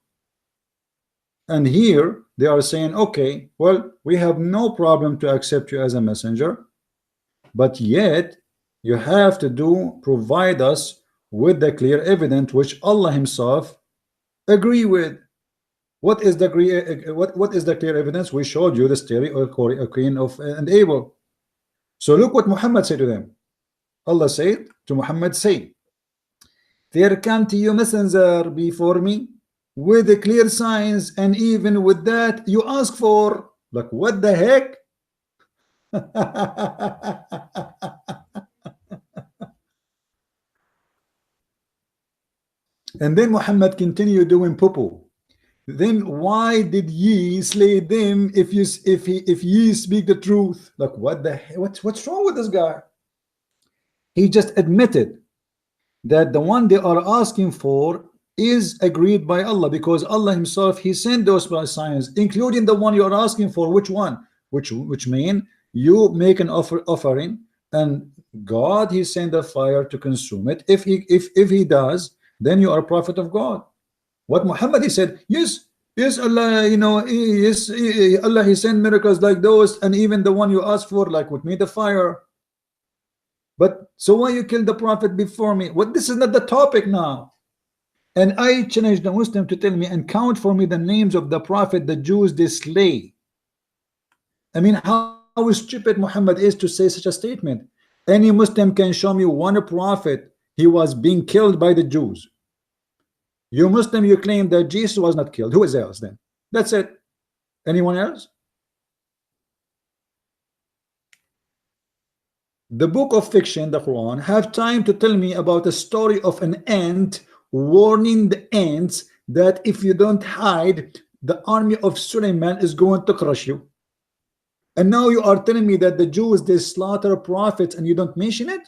And here they are saying, okay, well, we have no problem to accept you as a messenger, but yet you have to provide us with the clear evidence which Allah himself agree with. What is the clear evidence? We showed you the story of Cain and Abel. So look what Muhammad said to them. Allah said to Muhammad, say, there come to you messenger before me with the clear signs, and even with that you ask for. Like, what the heck? And then Muhammad continued doing poo-poo. Then why did ye slay them if ye speak the truth? Like, what the heck? What's wrong with this guy? He just admitted that the one they are asking for is agreed by Allah, because Allah himself, he sent those signs, including the one you are asking for. Which one? Which mean you make an offering, and God, he sent the fire to consume it. If he does, then you are a prophet of God. What Muhammad, he said, yes, yes, Allah, you know, yes, Allah, he sent miracles like those, and even the one you asked for, like with me, the fire. But so why you killed the prophet before me? What, this is not the topic now. And I challenge the Muslim to tell me and count for me the names of the prophet the Jews they slay. I mean, how stupid Muhammad is to say such a statement. Any Muslim can show me one prophet he was being killed by the Jews. You Muslim, you claim that Jesus was not killed. Who is else then? That's it. Anyone else? The book of fiction, the Quran, have time to tell me about a story of an ant warning the ants that if you don't hide, the army of Suleiman is going to crush you. And now you are telling me that the Jews, they slaughter prophets and you don't mention it?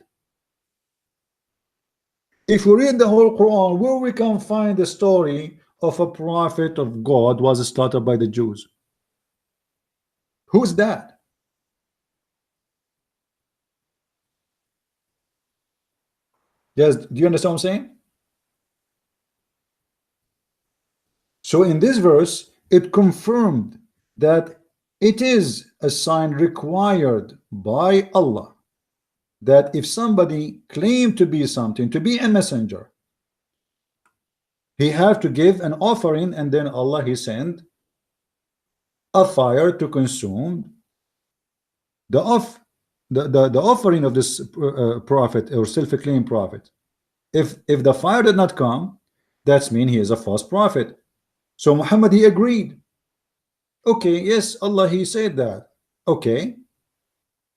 If we read the whole Quran, where we can find the story of a prophet of God was slaughtered by the Jews? Who's that? Yes, do you understand what I'm saying? So in this verse, it confirmed that it is a sign required by Allah that if somebody claimed to be something, to be a messenger, he have to give an offering, and then Allah, he sent a fire to consume the offering of this prophet or self-acclaimed prophet. If the fire did not come, that's mean he is a false prophet. So Muhammad, he agreed. Okay, yes, Allah, he said that. Okay,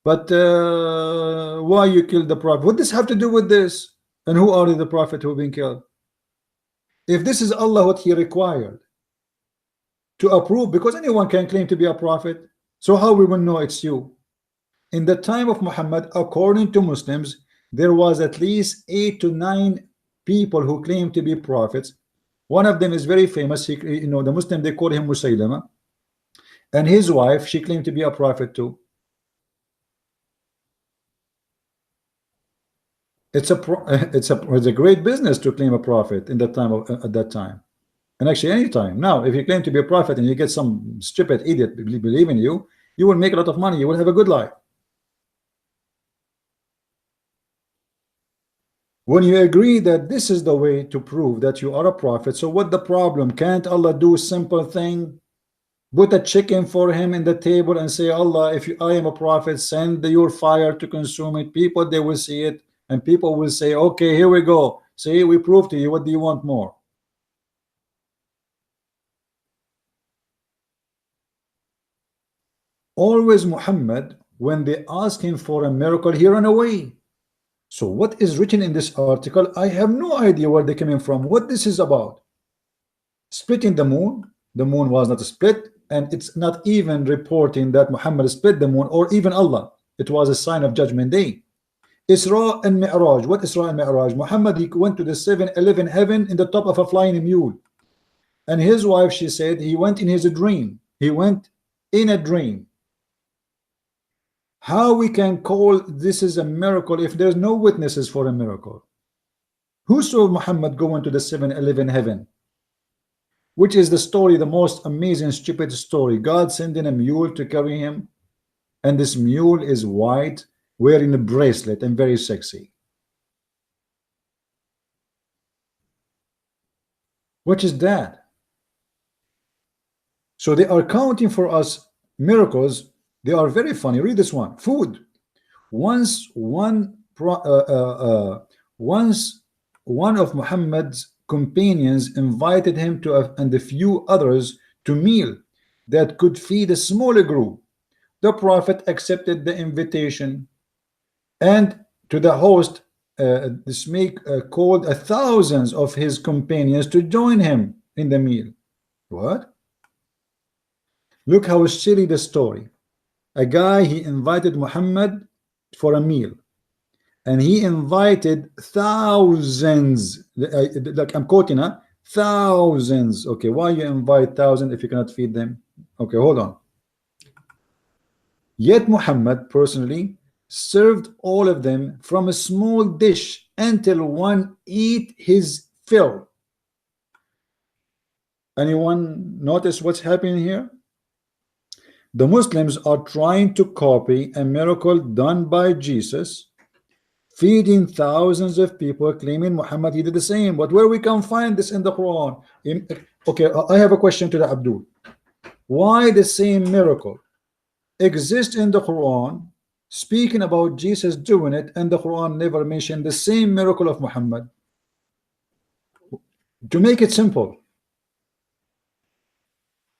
but why you killed the prophet? What does have to do with this? And who are the prophet who been killed? If this is Allah, what he required to approve, because anyone can claim to be a prophet, so how we will know it's you? In the time of Muhammad, according to Muslims, there was at least 8 to 9 people who claim to be prophets. One of them is very famous. He, you know, the Muslim, they call him Musaylama, and his wife, she claimed to be a prophet too. It's a great business to claim a prophet in that time of at that time, and actually any time now. If you claim to be a prophet and you get some stupid idiot believe in you, you will make a lot of money. You will have a good life. When you agree that this is the way to prove that you are a prophet, so what the problem? Can't Allah do a simple thing? Put a chicken for him in the table and say, Allah, if I am a prophet, send your fire to consume it. People, they will see it, and people will say, okay, here we go. See, we proved to you. What do you want more? Always Muhammad, when they ask him for a miracle, he ran away. So what is written in this article, I have no idea where they're coming from, what this is about. Splitting the moon was not split, and it's not even reporting that Muhammad split the moon, or even Allah. It was a sign of Judgment Day. Isra and Mi'raj. What Isra and Mi'raj? Muhammad, he went to the 7-11 heaven in the top of a flying mule, and his wife, she said he went in his dream. He went in a dream. How we can call this is a miracle if there's no witnesses for a miracle? Who saw Muhammad go into the 7-11 heaven? Which is the story, the most amazing stupid story. God sending a mule to carry him, and this mule is white, wearing a bracelet, and very sexy. What is that? So they are counting for us miracles. They are very funny. Read this one. Food. Once one of Muhammad's companions invited him to and a few others to meal that could feed a smaller group. The Prophet accepted the invitation, and to the host, this called thousands of his companions to join him in the meal. What? Look how silly the story. A guy, he invited Muhammad for a meal, and he invited thousands, like I'm quoting, thousands. Okay, why you invite thousands if you cannot feed them? Okay, hold on. Yet Muhammad personally served all of them from a small dish until one eat his fill. Anyone notice what's happening here? The Muslims are trying to copy a miracle done by Jesus, feeding thousands of people, claiming Muhammad he did the same. But where we can find this in the Quran? Okay, I have a question to the Abdul. Why the same miracle exists in the Quran, speaking about Jesus doing it, and the Quran never mentioned the same miracle of Muhammad? To make it simple,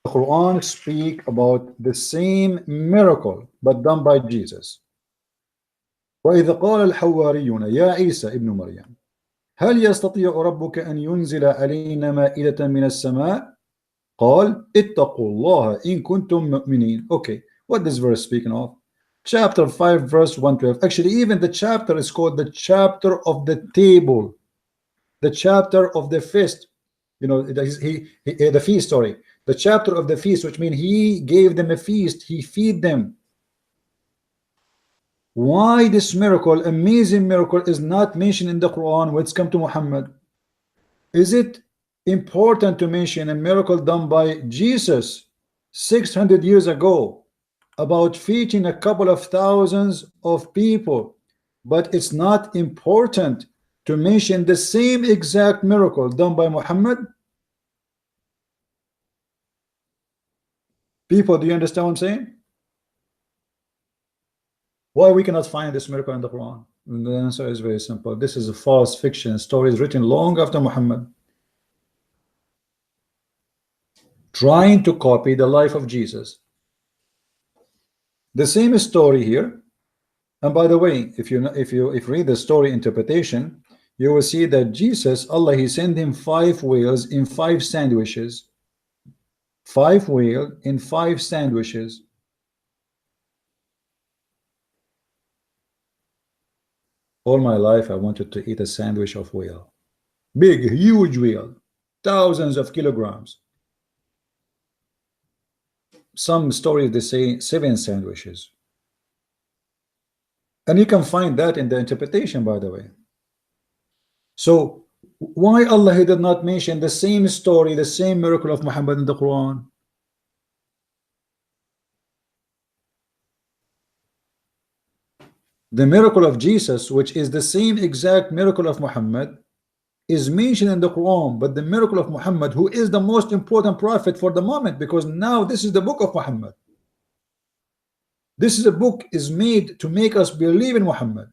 the Quran speak about the same miracle but done by Jesus. وإذ قال الحواريون يا عيسى ابن مريم هل يستطيع ربك أن ينزل علينا مائدة من السماء قال اتقوا الله إن كنتم مؤمنين. Okay, what this verse speaking of? Chapter 5 verse 112. Actually, even the chapter is called the chapter of the table, the chapter of the feast. You know, the feast, sorry, the chapter of the feast, which means he gave them a feast, he feed them. Why this miracle, amazing miracle, is not mentioned in the Quran when it's come to Muhammad? Is it important to mention a miracle done by Jesus 600 years ago about feeding a couple of thousands of people, but it's not important to mention the same exact miracle done by Muhammad? People, do you understand what I'm saying? Why we cannot find this miracle in the Quran? And the answer is very simple. This is a false fiction story written long after Muhammad, trying to copy the life of Jesus. The same story here. And by the way, if you read the story interpretation, you will see that Jesus, Allah, he sent him 5 whales in 5 sandwiches. 5 whales in 5 sandwiches. All my life I wanted to eat a sandwich of whale. Big, huge whale, thousands of kilograms. Some stories they say 7 sandwiches. And you can find that in the interpretation, by the way. So why Allah he did not mention the same story, the same miracle of Muhammad in the Quran? The miracle of Jesus, which is the same exact miracle of Muhammad, is mentioned in the Quran, but the miracle of Muhammad, who is the most important prophet for the moment, because now this is the book of Muhammad. This is a book is made to make us believe in Muhammad,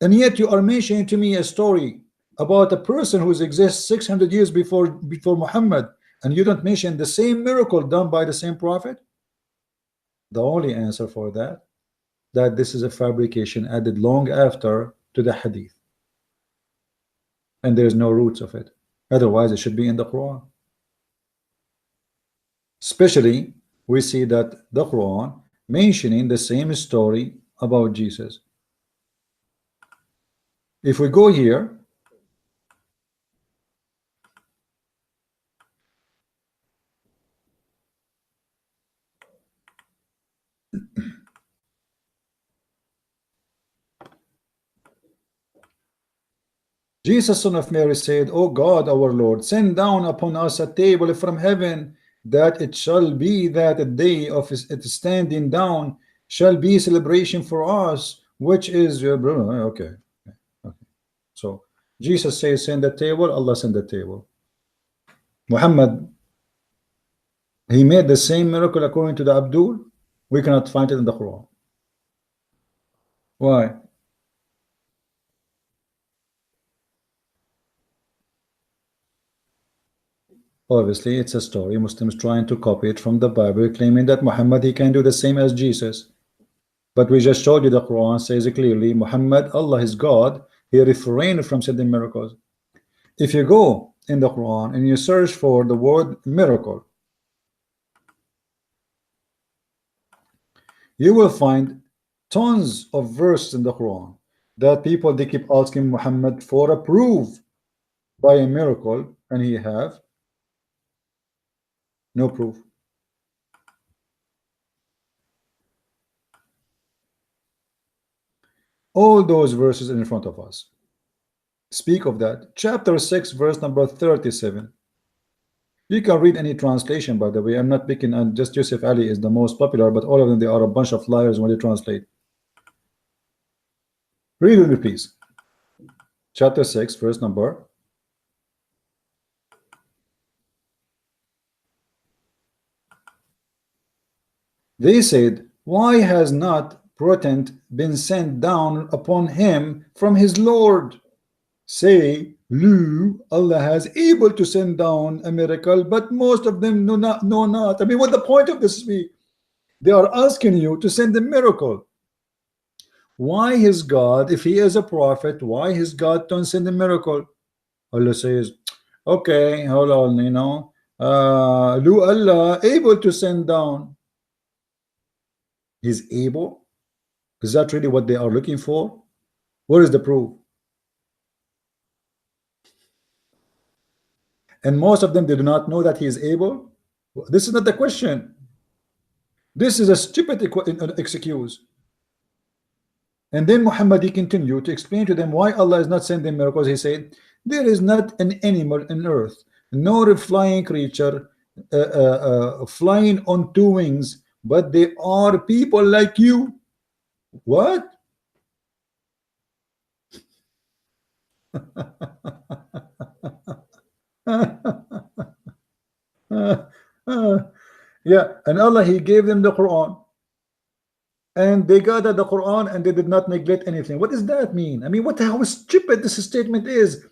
and yet you are mentioning to me a story about a person who exists 600 years before Muhammad, and you don't mention the same miracle done by the same prophet. The only answer for that this is a fabrication added long after to the hadith, and there's no roots of it. Otherwise it should be in the Quran. Especially we see that the Quran mentioning the same story about Jesus. If we go here, Jesus, son of Mary, said, O God, our Lord, send down upon us a table from heaven, that it shall be that a day of its standing down shall be celebration for us, which is okay. So Jesus says, send the table, Allah send the table. Muhammad, he made the same miracle according to the Abdul. We cannot find it in the Quran. Why? Obviously, it's a story. Muslims trying to copy it from the Bible, claiming that Muhammad, he can do the same as Jesus. But we just showed you the Quran says clearly, Muhammad, Allah is God, he refrained from sending miracles. If you go in the Quran and you search for the word miracle, you will find tons of verses in the Quran that people, they keep asking Muhammad for a proof by a miracle, and he have no proof. All those verses in front of us speak of that. Chapter 6 verse number 37. You can read any translation, by the way. I'm not picking, and just Yusuf Ali is the most popular, but all of them, they are a bunch of liars when they translate. Read with me, please. Chapter 6 verse number. They said, why has not portent been sent down upon him from his Lord? Say, no, Allah has able to send down a miracle, but most of them know not. I mean, what the point of this speak? They are asking you to send a miracle. Why his God, if he is a prophet, why his God don't send a miracle? Allah says, okay, hold on, you know, Allah able to send down. He's able. Is that really what they are looking for? Where is the proof? And most of them, they do not know that he is able. This is not the question. This is a stupid excuse. And then Muhammad, he continued to explain to them why Allah is not sending miracles. He said, there is not an animal on earth, nor a flying creature flying on two wings, but they are people like you. What? Yeah, and Allah, he gave them the Quran, and they gathered the Quran and they did not neglect anything. What does that mean? I mean, how stupid this statement is.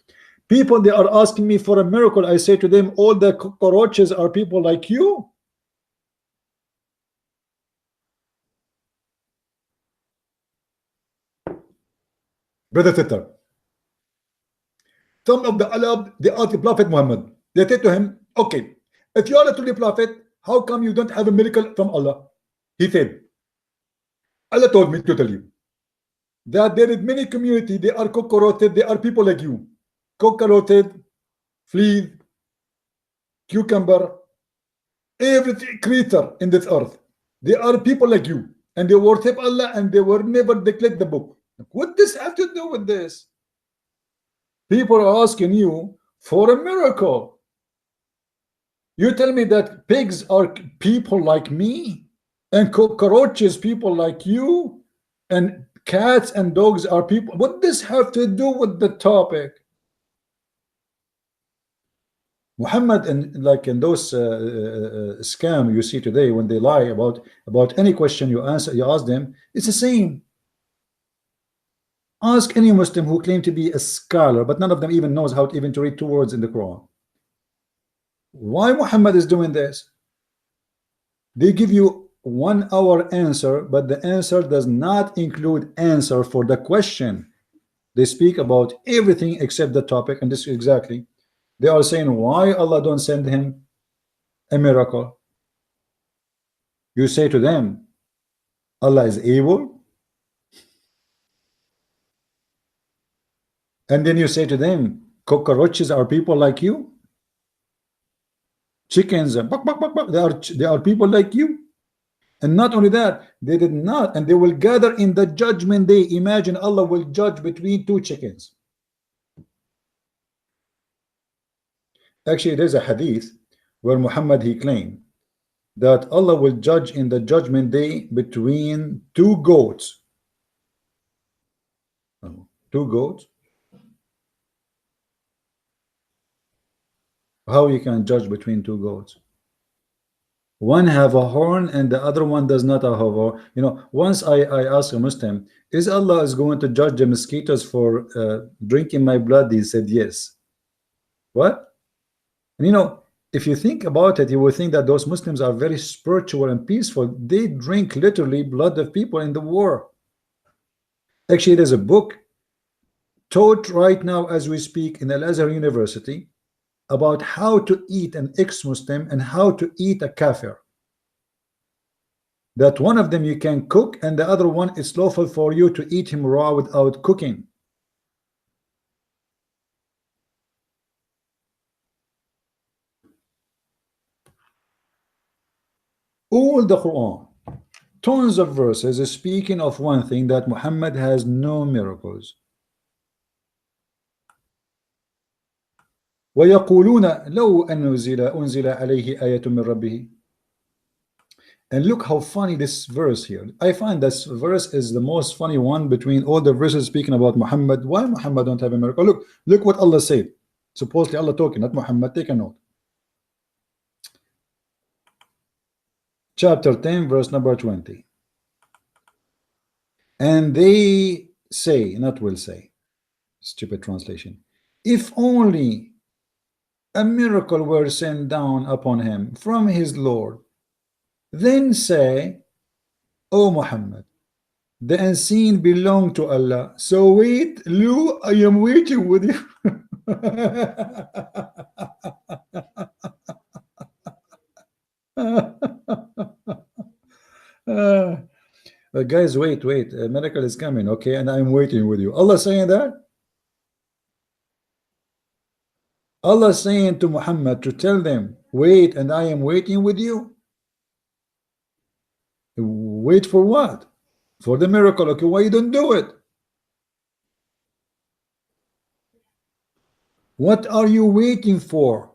People, they are asking me for a miracle. I say to them, all the cockroaches are people like you. Brother Titter, some of the Arab, they asked the Prophet Muhammad, they said to him, okay, if you are a truly prophet, how come you don't have a miracle from Allah? He said, Allah told me to tell you that there is many community, they are cockroaches, they are people like you. Cockroaches, fleas, cucumber, every creature in this earth, they are people like you, and they worship Allah, and they were never neglect the book. What does have to do with this? People are asking you for a miracle. You tell me that pigs are people like me, and cockroaches people like you, and cats and dogs are people. What does have to do with the topic? Muhammad, and like in those scam you see today, when they lie about any question you ask them, it's the same. Ask any Muslim who claim to be a scholar, but none of them even knows how to even to read two words in the Quran. Why Muhammad is doing this? They give you 1 hour answer, but the answer does not include answer for the question. They speak about everything except the topic, and this is exactly. They are saying, why Allah don't send him a miracle? You say to them, Allah is able. And then you say to them, cockroaches are people like you. Chickens, they are people like you. And not only that, they did not, and they will gather in the judgment day. Imagine Allah will judge between two chickens. Actually, there's a hadith where Muhammad, he claimed that Allah will judge in the judgment day between two goats. Two goats. How you can judge between two goats? One have a horn and the other one does not have a horn. You know, once I asked a Muslim, is Allah is going to judge the mosquitoes for drinking my blood? He said yes. What? And you know, if you think about it, you will think that those Muslims are very spiritual and peaceful. They drink literally blood of people in the war. Actually, there's a book taught right now as we speak in Al-Azhar University about how to eat an ex-Muslim and how to eat a kafir. That one of them you can cook, and the other one is lawful for you to eat him raw without cooking. All the Quran, tons of verses is speaking of one thing, that Muhammad has no miracles. ويقولون لو أنزل عليه آية من ربه. And look how funny this verse here. I find this verse is the most funny one between all the verses speaking about Muhammad. Why Muhammad don't have a miracle? Look what Allah said. Supposedly Allah talking, not Muhammad. Take a note. Chapter 10, verse number 20. And they say, not will say, stupid translation, if only a miracle were sent down upon him from his Lord, then say, O Muhammad, the unseen belong to Allah. So wait, Lou, I am waiting with you. Guys, wait, a miracle is coming, okay, and I'm waiting with you. Allah saying that? Allah saying to Muhammad to tell them, wait, and I am waiting with you. Wait for what? For the miracle. Okay, why you don't do it? What are you waiting for?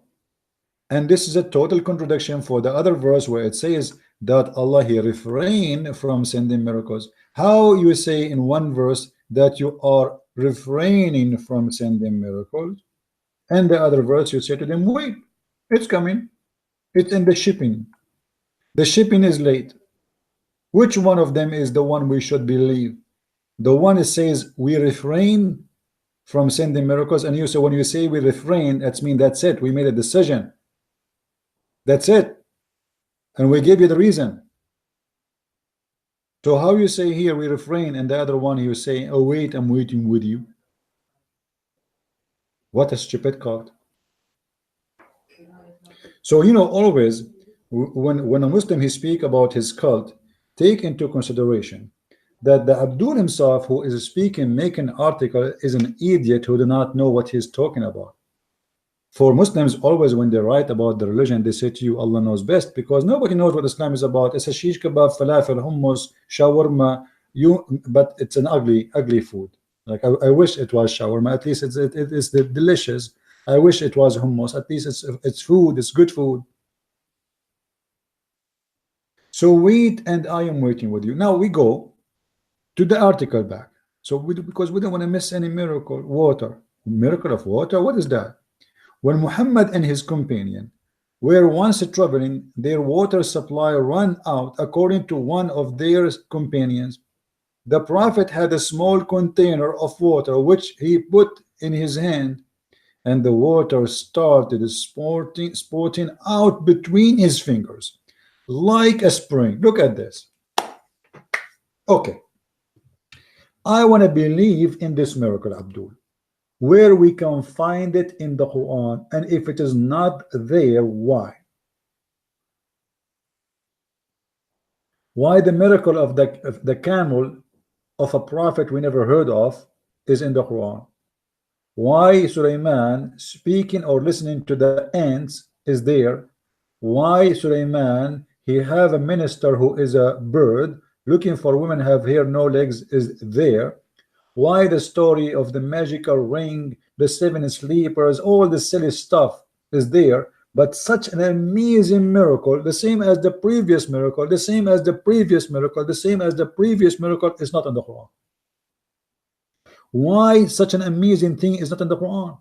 And this is a total contradiction for the other verse where it says that Allah he refrained from sending miracles. How you say in one verse that you are refraining from sending miracles, and the other verse you say to them, wait, it's coming, it's in the shipping, the shipping is late. Which one of them is the one we should believe? The one that says we refrain from sending miracles, and you say when you say we refrain, that's mean that's it, we made a decision, that's it, and we gave you the reason. So how you say here we refrain, and the other one you say, oh wait, I'm waiting with you? What a stupid cult. So you know, always when a Muslim he speak about his cult, take into consideration that the Abdul himself who is speaking, making article, is an idiot who do not know what he's talking about. For Muslims, always when they write about the religion, they say to you, Allah knows best, because nobody knows what Islam is about. It's a shish kebab, falafel, hummus, shawarma, but it's an ugly food. Like I wish it was shawarma, at least it is delicious. I wish it was hummus, at least it's food, it's good food. So wait, and I am waiting with you. Now we go to the article back. So because we don't want to miss any miracle. Water, miracle of water, what is that? When Muhammad and his companion were once traveling, their water supply ran out. According to one of their companions, the Prophet had a small container of water which he put in his hand, and the water started spouting out between his fingers like a spring. Look at this. Okay, I want to believe in this miracle, Abdul, where we can find it in the Quran, and if it is not there, why? Why the miracle of the camel of a prophet we never heard of is in the Quran? Why Sulaiman speaking or listening to the ants is there? Why Sulaiman he have a minister who is a bird looking for women have hair no legs is there? Why the story of the magical ring, the seven sleepers, all the silly stuff is there, but such an amazing miracle, the same as the previous miracle, the same as the previous miracle, the same as the previous miracle, is not in the Quran? Why such an amazing thing is not in the Quran?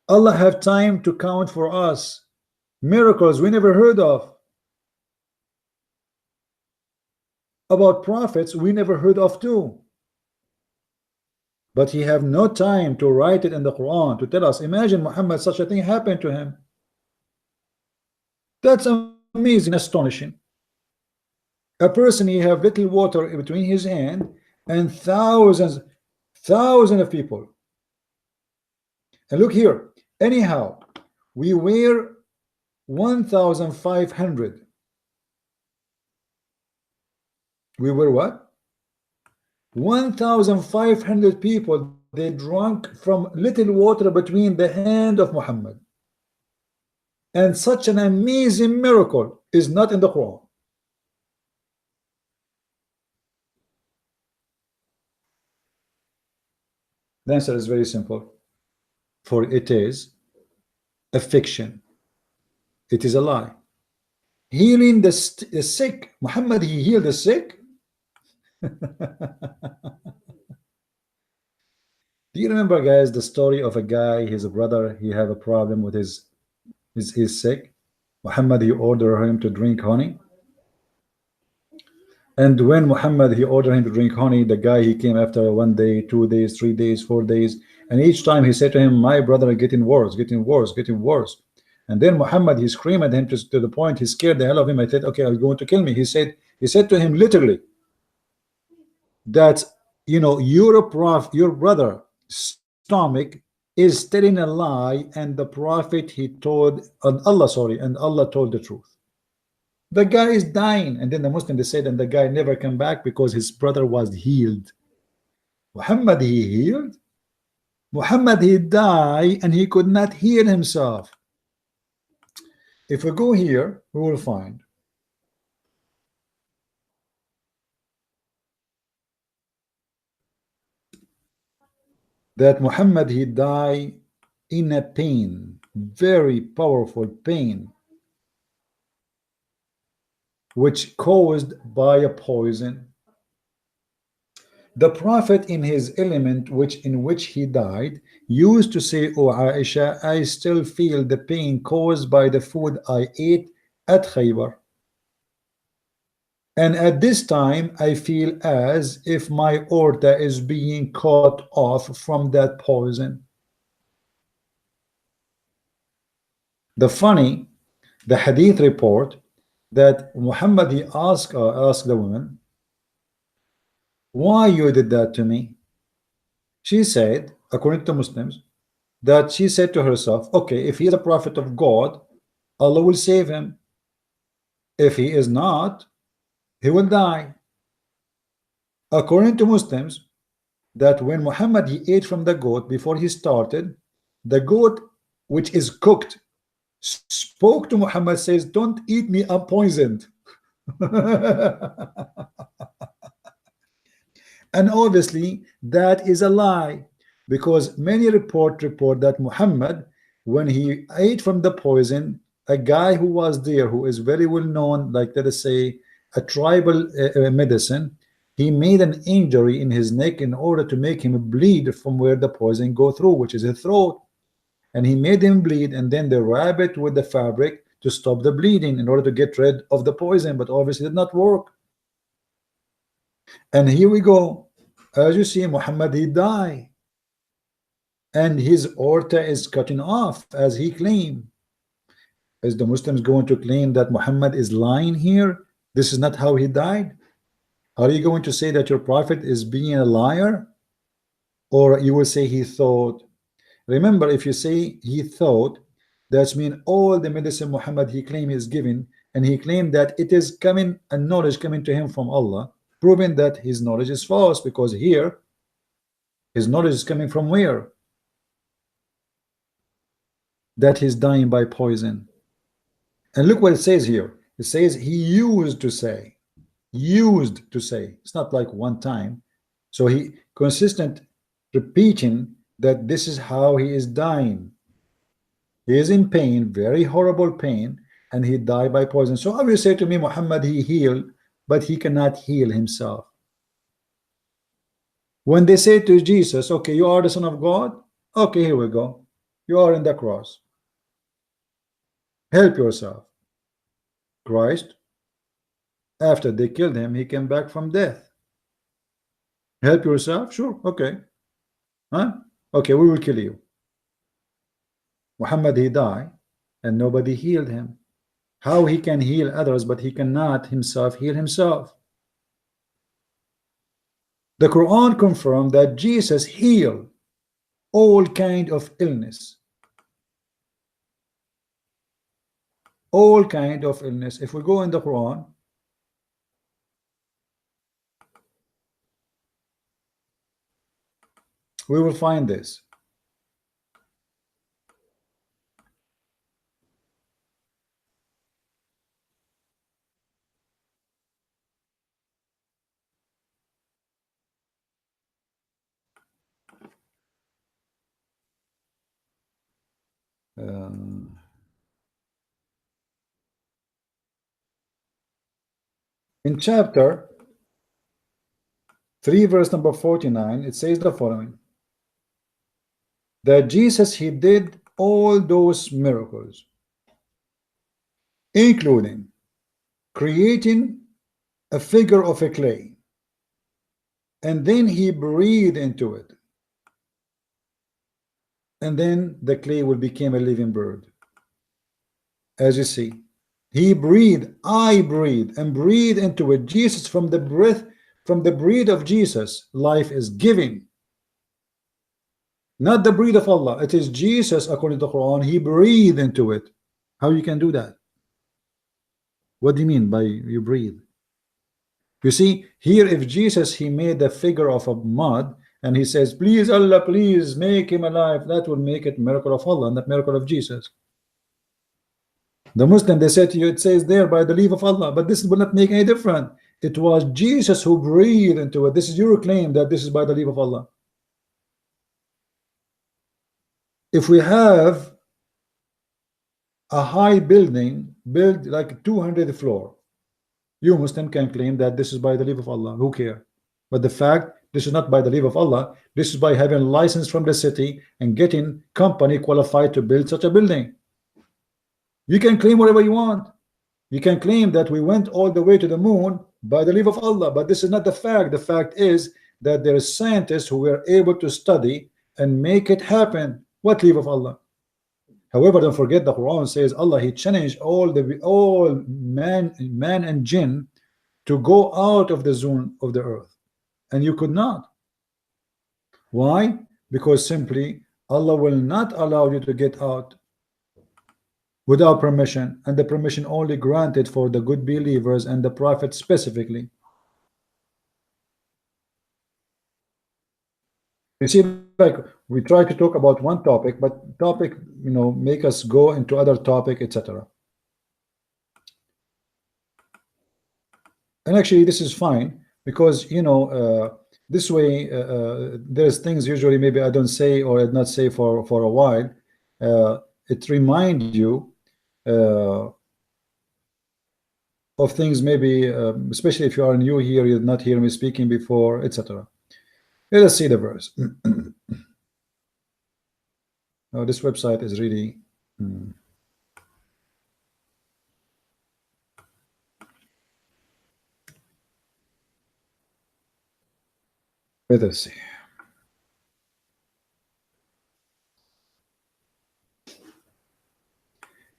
Allah have time to count for us miracles we never heard of, about prophets we never heard of too, but he have no time to write it in the Quran to tell us. Imagine Muhammad, such a thing happened to him. That's amazing, astonishing. A person he have little water between his hand and thousands of people. And look here, anyhow, we were 1,500. We were what? 1,500 people. They drank from little water between the hand of Muhammad. And such an amazing miracle is not in the Quran. The answer is very simple. For it is a fiction. It is a lie. Healing the sick. Muhammad, he healed the sick. Do you remember, guys, the story of a guy, his brother, he have a problem with he's sick. Muhammad, he ordered him to drink honey. And when Muhammad, he ordered him to drink honey, the guy, he came after 1 day, 2 days, 3 days, 4 days. And each time he said to him, my brother, getting worse, getting worse, getting worse. And then Muhammad, he screamed at him to the point, he scared the hell of him. I said, okay, are you going to kill me? He said to him literally that, you know, your brother stomach is telling a lie, and the prophet, he told, and Allah, sorry, and Allah told the truth. The guy is dying, and then the Muslim, they said, and the guy never came back because his brother was healed. Muhammad, he healed. Muhammad, he died and he could not heal himself. If we go here, we will find that Muhammad, he died in a pain, very powerful pain, which caused by a poison. The prophet, in his element, in which he died, used to say, "O Aisha, I still feel the pain caused by the food I ate at Khaybar. And at this time, I feel as if my aorta is being cut off from that poison." The hadith report that Muhammad, he asked the woman, why you did that to me? She said, according to Muslims, that she said to herself, okay, if he is a prophet of God, Allah will save him. If he is not, he will die. According to Muslims, that when Muhammad, he ate from the goat before he started, the goat, which is cooked, spoke to Muhammad, says, don't eat me, I'm poisoned. And obviously that is a lie, because many report that Muhammad, when he ate from the poison, a guy who was there, who is very well known, like let us say a tribal medicine, he made an injury in his neck in order to make him bleed from where the poison go through, which is his throat. And he made him bleed, and then they wrap it with the fabric to stop the bleeding in order to get rid of the poison, but obviously it did not work. And here we go. As you see, Muhammad, he died, and his aorta is cutting off, as he claimed. Is the Muslims going to claim that Muhammad is lying here? This is not how he died? Are you going to say that your prophet is being a liar? Or you will say he thought? Remember, if you say he thought, that means all the medicine Muhammad, he claimed, is given, and he claimed that it is coming, a knowledge coming to him from Allah, proving that his knowledge is false, because here his knowledge is coming from where? That he's dying by poison. And look what it says here. It says he used to say. It's not like one time. So he consistent repeating that this is how he is dying. He is in pain, very horrible pain, and he died by poison. So how will you say to me, Muhammad, he healed, but he cannot heal himself? When they say to Jesus, okay, you are the Son of God, okay, here we go, you are in the cross, help yourself. Christ, after they killed him, he came back from death. Help yourself? Sure, okay. Huh? Okay, we will kill you. Muhammad, he died, and nobody healed him. How he can heal others, but he cannot himself heal himself? The Quran confirmed that Jesus healed all kind of illness. All kind of illness. If we go in the Quran, we will find this. in chapter 3 verse number 49, it says the following: that Jesus, he did all those miracles, including creating a figure of a clay, and then he breathed into it, and then the clay will become a living bird. As you see, he breathed, I breathe, and breathe into it. Jesus, from the breath, from the breath of Jesus, life is giving. Not the breath of Allah. It is Jesus, according to the Quran. He breathed into it. How you can do that? What do you mean by you breathe? You see, here if Jesus, he made a figure of a mud, and he says, please Allah, please make him alive, that will make it miracle of Allah, not miracle of Jesus. The Muslim, they said to you, it says there by the leave of Allah, but this will not make any difference. It was Jesus who breathed into it. This is your claim that this is by the leave of Allah. If we have a high building built like 200 floor, you Muslim can claim that this is by the leave of Allah. Who care? But the fact, this is not by the leave of Allah. This is by having license from the city and getting company qualified to build such a building. You can claim whatever you want. You can claim that we went all the way to the moon by the leave of Allah, but this is not the fact. The fact is that there are scientists who were able to study and make it happen. What leave of Allah? However, don't forget the Quran says Allah, he challenged all man and jinn to go out of the zone of the earth, and you could not. Why? Because simply Allah will not allow you to get out without permission, and the permission only granted for the good believers and the Prophet specifically. You see, like we try to talk about one topic, but topic, make us go into other topic, etc. And actually, this is fine because this way there's things usually maybe I don't say or I did not say for a while. It reminds you of things maybe, especially if you are new here, you did not hear me speaking before, etc. Let us see the verse. Oh, this website is really let us see.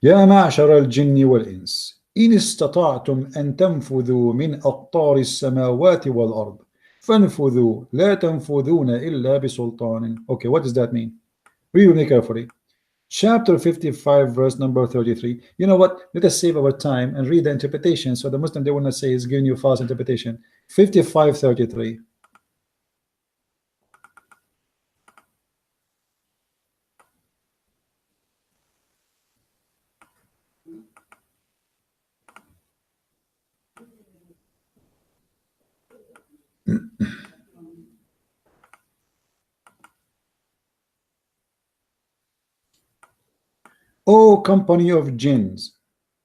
يا معشر الجن والإنس إن استطعتم أن تنفذوا من أقطار السماوات والأرض فانفذوا لا تنفذون إلا بسلطان. Okay, what does that mean? Read with me carefully. Chapter 55 verse number 33. You know what, let us save our time and read the interpretation so the Muslim, they will not say he's giving you false interpretation. 55:33. O company of jinns.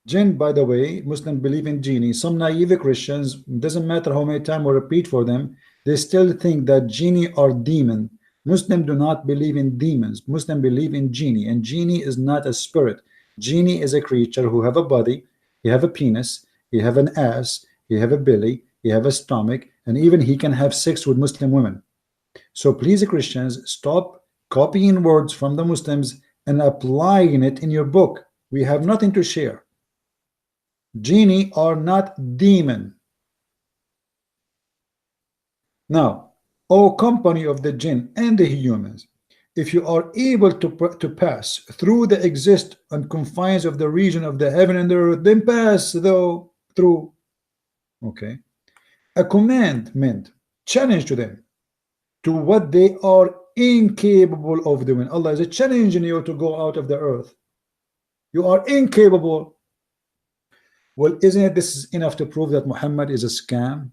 Jinn, by the way, Muslims believe in genie. Some naive Christians, doesn't matter how many times we repeat for them, they still think that genie are demon. Muslims do not believe in demons. Muslims believe in genie, and genie is not a spirit. Genie is a creature who have a body, he have a penis, he have an ass, he have a belly, he have a stomach, and even he can have sex with Muslim women. So please, Christians, stop copying words from the Muslims and applying it in your book. We have nothing to share. Genie are not demon. Now, O company of the jinn and the humans, if you are able to pass through the exist and confines of the region of the heaven and the earth, then pass through. Okay, a commandment, challenge to them to what they are incapable of doing. Allah is challenging you to go out of the earth. You are incapable. Well, isn't it this is enough to prove that Muhammad is a scam?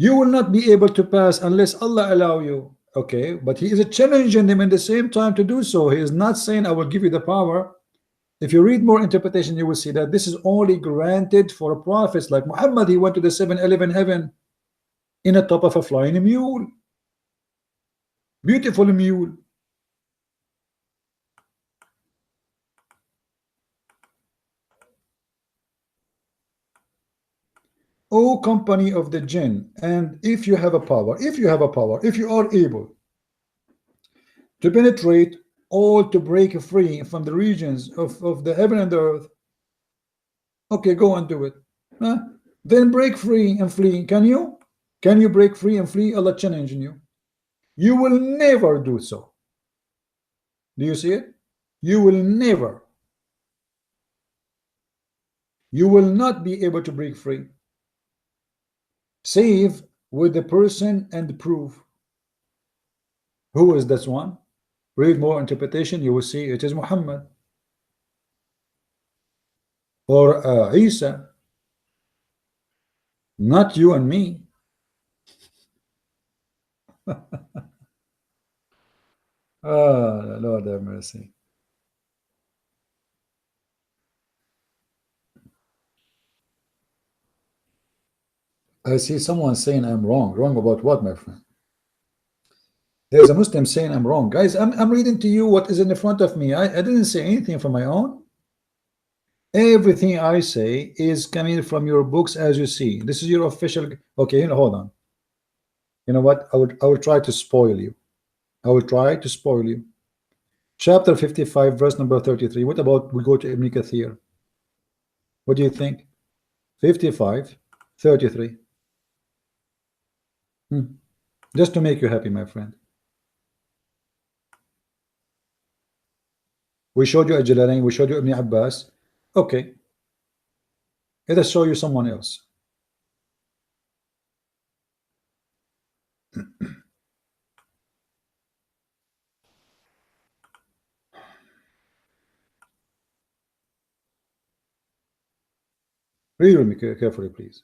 You will not be able to pass unless Allah allow you. Okay, but he is challenging them in the same time to do so. He is not saying I will give you the power. If you read more interpretation, you will see that this is only granted for prophets like Muhammad. He went to the 7-Eleven heaven in the top of a flying mule, beautiful mule. O company of the jinn, and if you have a power, if you are able to penetrate all, to break free from the regions of the heaven and the earth, okay, go and do it. Huh? Then break free and flee. Can you? Can you break free and flee? Allah challenging you. You will never do so. Do you see it? You will never. You will not be able to break free, save with the person and proof. Who is this one? Read more interpretation, you will see it is Muhammad or Isa, not you and me. Lord have mercy. I see someone saying I'm wrong. Wrong about what, my friend? There's a Muslim saying I'm wrong. Guys, I'm reading to you what is in the front of me. I didn't say anything from my own. Everything I say is coming from your books, as you see. This is your official. Okay, hold on. You know what? I will try to spoil you. I will try to spoil you. Chapter 55, verse number 33. What about we go to Ibn Kathir? What do you think? 55, 33. Just to make you happy, my friend. We showed you Jalalain, we showed you Ibn Abbas. Okay. Let us show you someone else. Read with me carefully, please.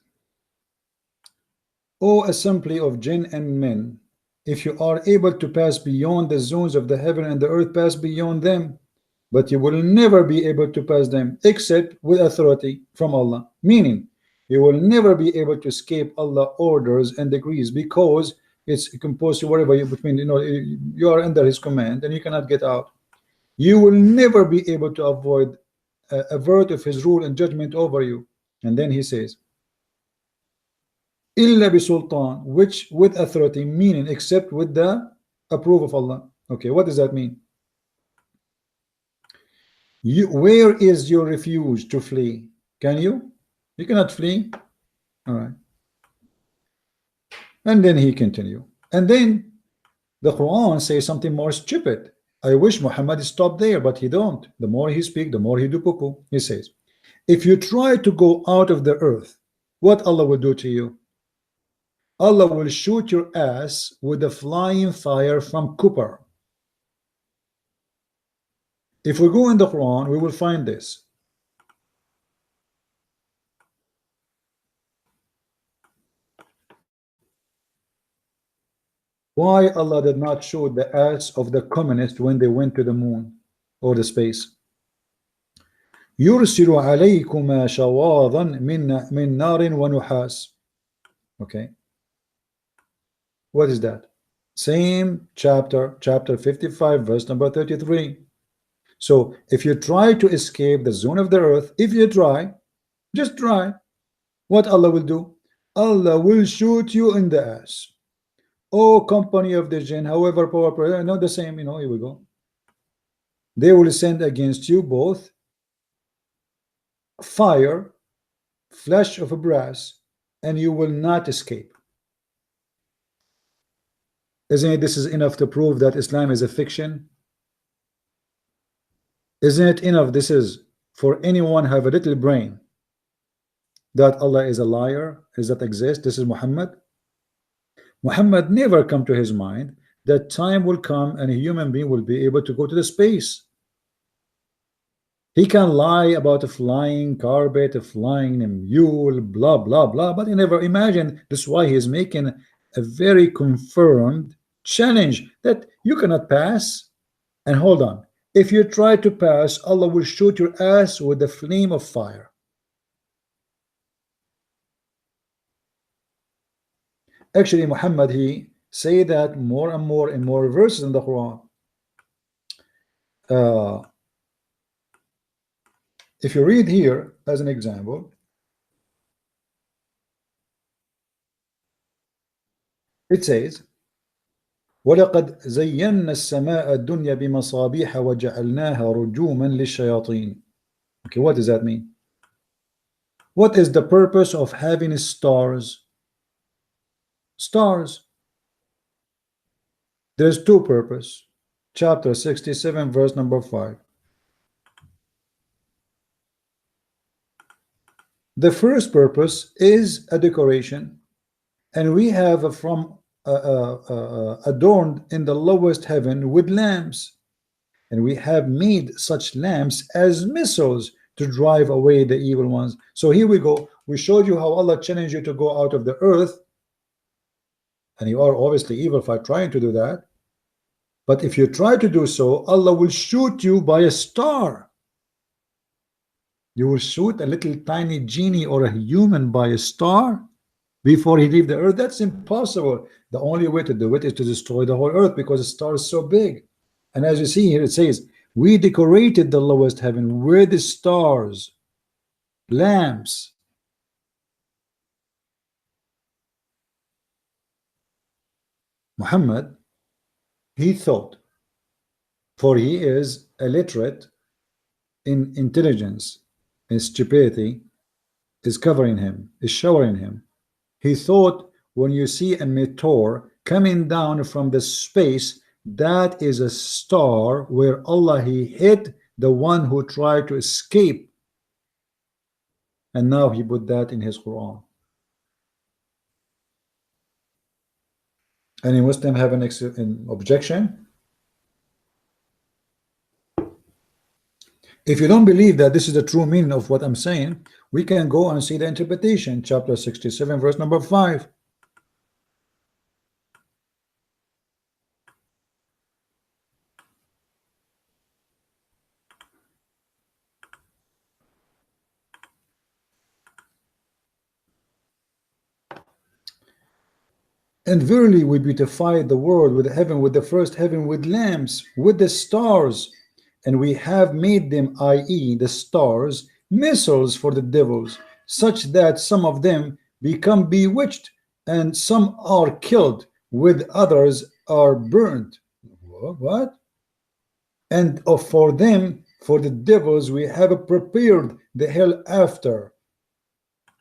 O assembly of jinn and men, if you are able to pass beyond the zones of the heaven and the earth, pass beyond them, but you will never be able to pass them except with authority from Allah. Meaning, you will never be able to escape Allah's orders and decrees, because it's composed to whatever you between, you are under His command and you cannot get out. You will never be able to avoid a word of His rule and judgment over you. And then He says, illa bisultan, which with authority, meaning except with the approval of Allah. Okay, what does that mean? Where is your refuge to flee? Can you? You cannot flee. All right. And then he continue. And then the Quran says something more stupid. I wish Muhammad stopped there, but he don't. The more he speak, the more he do poo-poo. He says, if you try to go out of the earth, what Allah will do to you? Allah will shoot your ass with a flying fire from copper. If we go in the Quran, we will find this. Why Allah did not shoot the ass of the communists when they went to the moon or the space? يرسل عليكما شواظا من نار ونحاس. Okay. What is that? Same chapter 55, verse number 33. So if you try to escape the zone of the earth, if you try, just try, what Allah will do? Allah will shoot you in the ass. Oh, company of the jinn, however powerful, not the same, here we go. They will send against you both fire, flesh of brass, and you will not escape. Isn't it this is enough to prove that Islam is a fiction? Isn't it enough this is for anyone have a little brain that Allah is a liar, is that exist? This is Muhammad. Muhammad never come to his mind that time will come and a human being will be able to go to the space. He can lie about a flying carpet, a flying mule, blah blah blah, but he never imagined. This is why he is making a very confirmed challenge that you cannot pass. And hold on, if you try to pass, Allah will shoot your ass with a flame of fire. Actually, Muhammad, he say that more and more in more verses in the Quran. If you read here as an example, it says, وَلَقَدْ زَيَّنَّا السَّمَاءَ الدُّنْيَا بِمَصَابِيحَ وَجَعَلْنَاهَا رُجُومًا لِلشَّيَاطِينِ. Okay, what does that mean? What is the purpose of having stars? Stars. There's two purposes. Chapter 67, verse number 5. The first purpose is a decoration, and we have from adorned in the lowest heaven with lamps, and we have made such lamps as missiles to drive away the evil ones. So here we go. We showed you how Allah challenged you to go out of the earth, and you are obviously evil by trying to do that. But if you try to do so, Allah will shoot you by a star. You will shoot a little tiny genie or a human by a star before he leave the earth. That's impossible. The only way to do it is to destroy the whole earth, because the star is so big. And as you see here, it says, we decorated the lowest heaven with the stars, lamps. Muhammad, he thought, for he is illiterate in intelligence, and stupidity is covering him, is showering him. He thought when you see a meteor coming down from the space, that is a star where Allah he hit the one who tried to escape, and now he put that in his Quran. Any Muslim have an objection? If you don't believe that this is the true meaning of what I'm saying, we can go and see the interpretation, chapter 67, verse number 5. And verily we beautified the world with heaven, with the first heaven, with lamps, with the stars, and we have made them, i.e. the stars, missiles for the devils, such that some of them become bewitched, and some are killed, with others are burnt. What? And for them, for the devils, we have prepared the hell after.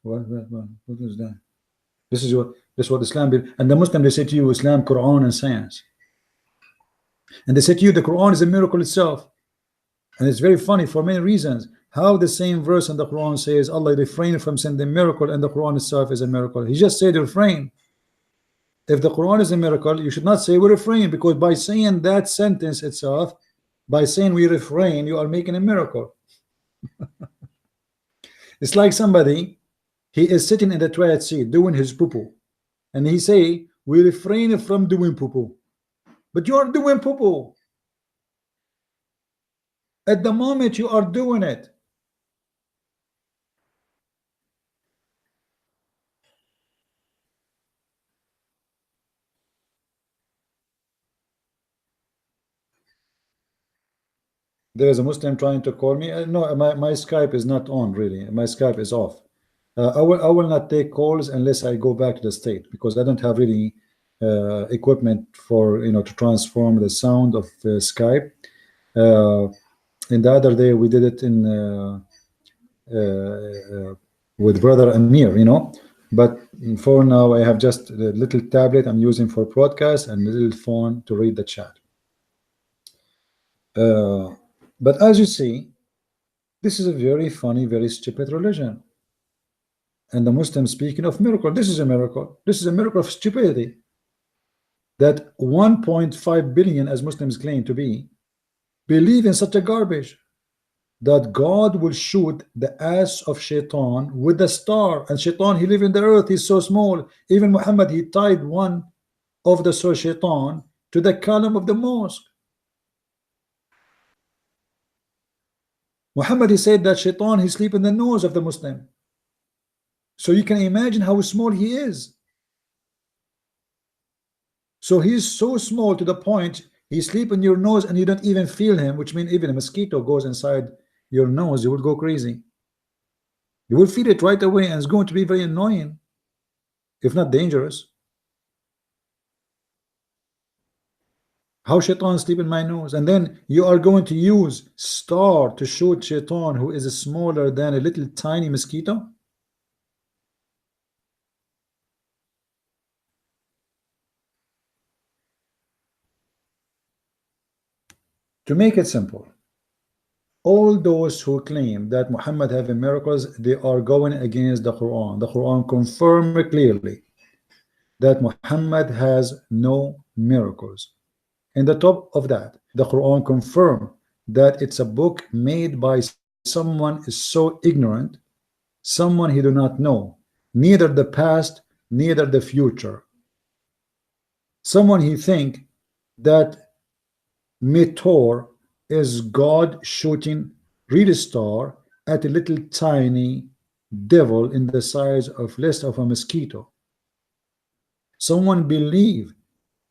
What is that? This is what Islam did. And the Muslim, they say to you, Islam, Quran, and science. And they say to you, the Quran is a miracle itself. And it's very funny for many reasons. How the same verse in the Quran says Allah refrained from sending miracle, and the Quran itself is a miracle. He just said refrain. If the Quran is a miracle, you should not say we refrain, because by saying that sentence itself, by saying we refrain, you are making a miracle. It's like somebody, he is sitting in the toilet seat doing his poo-poo, and he say we refrain from doing poo-poo, but you are doing poo-poo at the moment you are doing it. There is a Muslim trying to call me. No, my Skype is not on, really. My Skype is off. I will not take calls unless I go back to the state, because I don't have really equipment for to transform the sound of Skype. And the other day we did it in with brother Amir, but for now I have just the little tablet I'm using for broadcast and a little phone to read the chat. But as you see, this is a very funny, very stupid religion. And the Muslims speaking of miracle, this is a miracle. This is a miracle of stupidity. That 1.5 billion, as Muslims claim to be, believe in such a garbage. that God will shoot the ass of Shaitan with the star. And Shaitan, he live in the earth, he's so small. Even Muhammad, he tied one of the soul Shaitan to the column of the mosque. Muhammad, he said that Shaitan, he sleep in the nose of the Muslim. So you can imagine how small he is. So he's so small to the point he sleep in your nose and you don't even feel him, which means even a mosquito goes inside your nose, you will go crazy. You will feel it right away, and it's going to be very annoying, if not dangerous. How Shaitan sleep in my nose? And then you are going to use star to shoot Shaitan, who is smaller than a little tiny mosquito? To make it simple, all those who claim that Muhammad having miracles, they are going against the Quran. The Quran confirms clearly that Muhammad has no miracles. In the top of that, the Quran confirmed that it's a book made by someone is so ignorant, someone he do not know neither the past, neither the future. Someone he think that meteor is God shooting real star at a little tiny devil in the size of less of a mosquito. Someone believe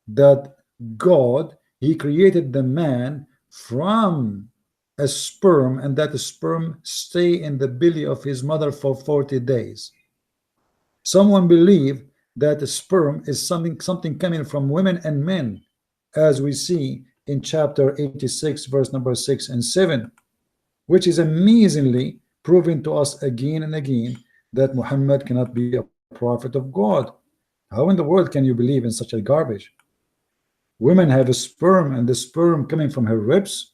that God, he created the man from a sperm, and that sperm stay in the belly of his mother for 40 days. Someone believe that the sperm is something coming from women and men, as we see in chapter 86 verse number 6 and 7, which is amazingly proven to us again and again that Muhammad cannot be a prophet of God. How in the world can you believe in such a garbage? Women have a sperm, and the sperm coming from her ribs.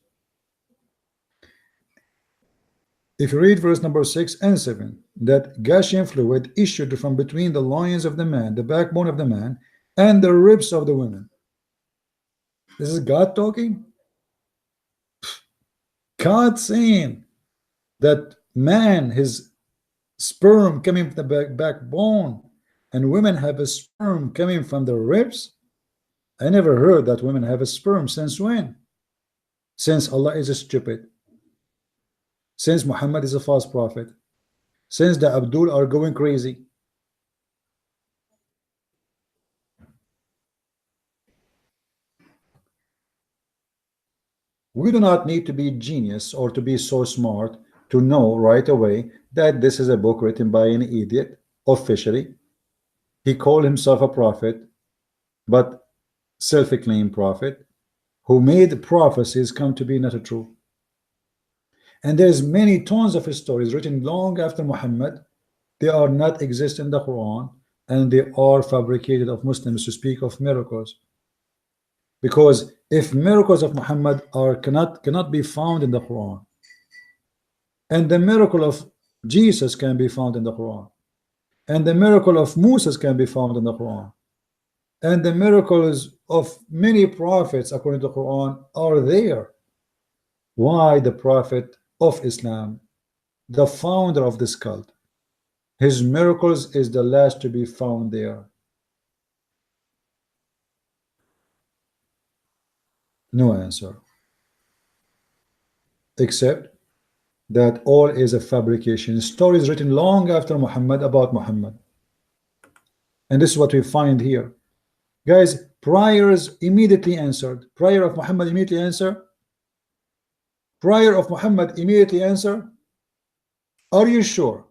If you read verse number 6 and 7, that gushing fluid issued from between the loins of the man, the backbone of the man, and the ribs of the women. This is God talking? God saying that man, his sperm coming from the backbone, and women have a sperm coming from the ribs? I never heard that women have a sperm. Since when? Since Allah is stupid, since Muhammad is a false prophet, since the Abdul are going crazy. We do not need to be genius or to be so smart to know right away that this is a book written by an idiot. Officially, he called himself a prophet, but self-acclaimed prophet, who made prophecies come to be not true. And there's many tons of stories written long after Muhammad. They are not exist in the Quran, and they are fabricated of Muslims to speak of miracles. Because if miracles of Muhammad are cannot be found in the Quran, and the miracle of Jesus can be found in the Quran, and the miracle of Moses can be found in the Quran, and the miracles of many prophets according to the Quran are there, why the prophet of Islam, the founder of this cult, his miracles is the last to be found there? No answer, except that all is a fabrication. Stories written long after Muhammad about Muhammad. And this is what we find here. Guys, priors immediately answered. Prior of Muhammad immediately answer. Prior of Muhammad immediately answer. Are you sure?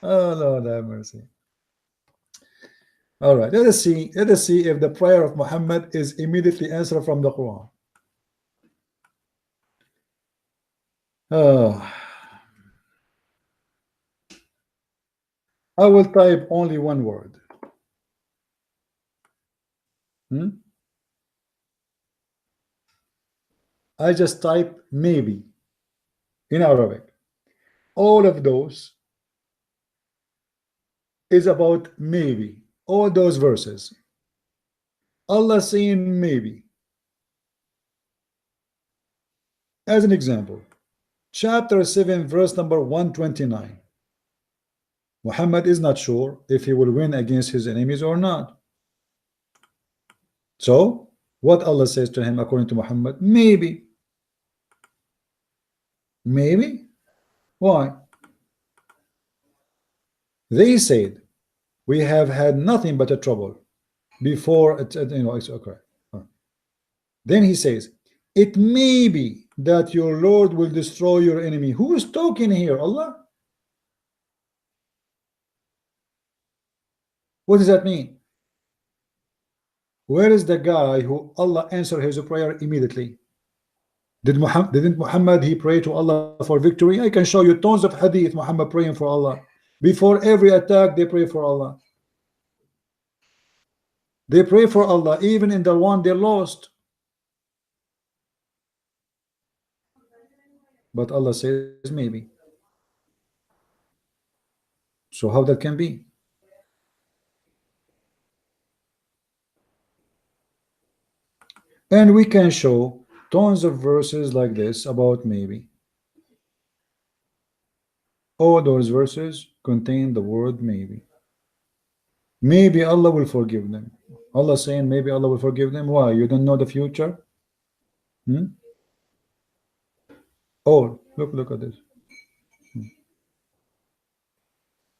Oh Lord have mercy. All right, let us see if the prayer of Muhammad is immediately answered from the Quran. Oh, I will type only one word. I just type maybe in Arabic. All of those is about maybe. All those verses Allah saying maybe. As an example, chapter 7 verse number 129. Muhammad is not sure if he will win against his enemies or not. So what Allah says to him according to Muhammad? Maybe. Maybe. Why? They said, we have had nothing but a trouble before it's okay. Then he says, it may be that your Lord will destroy your enemy. Who is talking here? Allah? What does that mean? Where is the guy who Allah answered his prayer immediately? Didn't Muhammad he pray to Allah for victory? I can show you tons of hadith Muhammad praying for Allah. Before every attack they pray for Allah. They pray for Allah even in the one they lost. But Allah says maybe. So how that can be? And we can show tons of verses like this about maybe. All those verses contain the word maybe. Maybe Allah will forgive them. Allah saying maybe Allah will forgive them. Why? You don't know the future? Oh, look at this.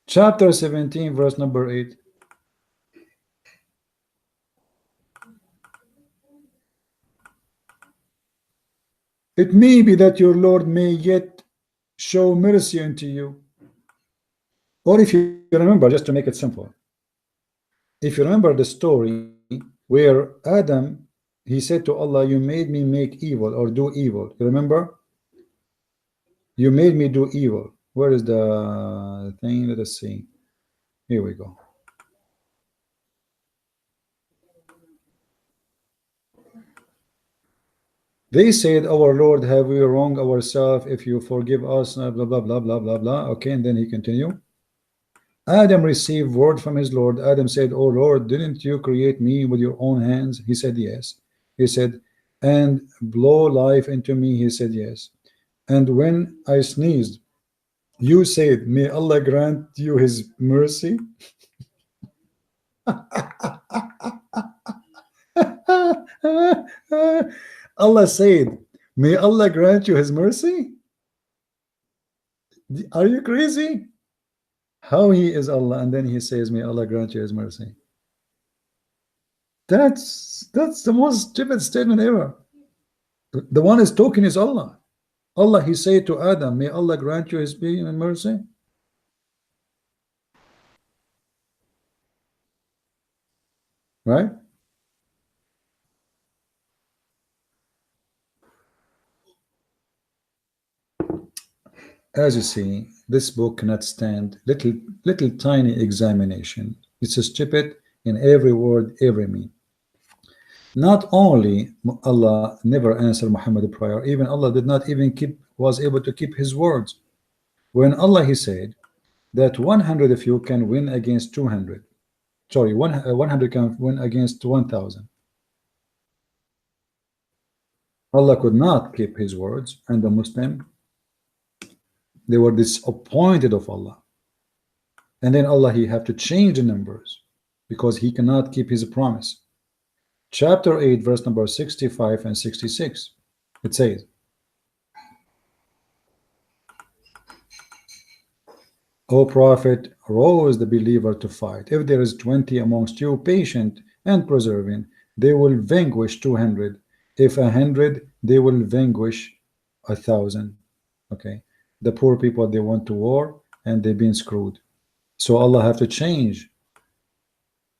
Chapter 17 verse number 8. It may be that your Lord may yet show mercy unto you. Or if you remember, just to make it simple, if you remember the story where Adam, he said to Allah, you made me make evil or do evil. You remember? You made me do evil. Where is the thing? Let us see. Here we go. They said, our Lord, have we wronged ourselves? If you forgive us, blah, blah, blah, blah, blah, blah. Okay, and then he continued. Adam received word from his Lord. Adam said, oh Lord, didn't you create me with your own hands? He said, yes. He said, and blow life into me? He said, yes. And when I sneezed, you said, may Allah grant you his mercy. Allah said, may Allah grant you his mercy? Are you crazy? How he is Allah, and then he says, may Allah grant you his mercy. That's the most stupid statement ever. The one is talking is Allah. Allah, he said to Adam, may Allah grant you his being and mercy. Right? As you see, this book cannot stand little tiny examination. It's stupid in every word, every meaning. Not only Allah never answered Muhammad's prayer, even Allah did not even was able to keep his words. When Allah he said that 100 of you can win against 200. Sorry, 100 can win against 1,000. Allah could not keep his words, and the Muslim, they were disappointed of Allah. And then Allah, he have to change the numbers because he cannot keep his promise. Chapter 8 verse number 65 and 66, it says, O Prophet, rouse the believer to fight. If there is 20 amongst you patient and persevering, they will vanquish 200. If 100, they will vanquish 1,000. Okay, the poor people, they went to war and they've been screwed. So Allah have to change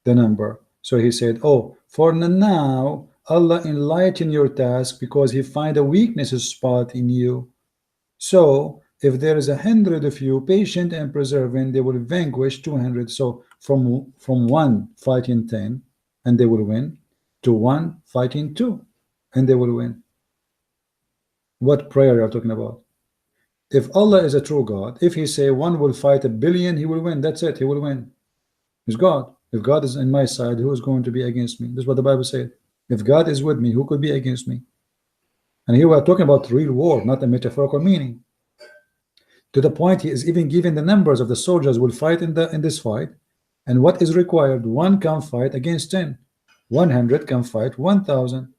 the number. So he said, oh, for now Allah enlighten your task because he find a weakness spot in you. So if there is 100 of you patient and persevering, they will vanquish 200. So from one fighting 10 and they will win, to one fighting 2 and they will win. What prayer are you talking about? If Allah is a true God, if he say one will fight 1 billion, he will win. That's it, he will win. He's God. If God is in my side, who is going to be against me? This is what the Bible said. If God is with me, who could be against me? And here we are talking about real war, not a metaphorical meaning. To the point he is even giving the numbers of the soldiers will fight in this fight, and what is required. One can fight against 10, 100 can fight 1,000.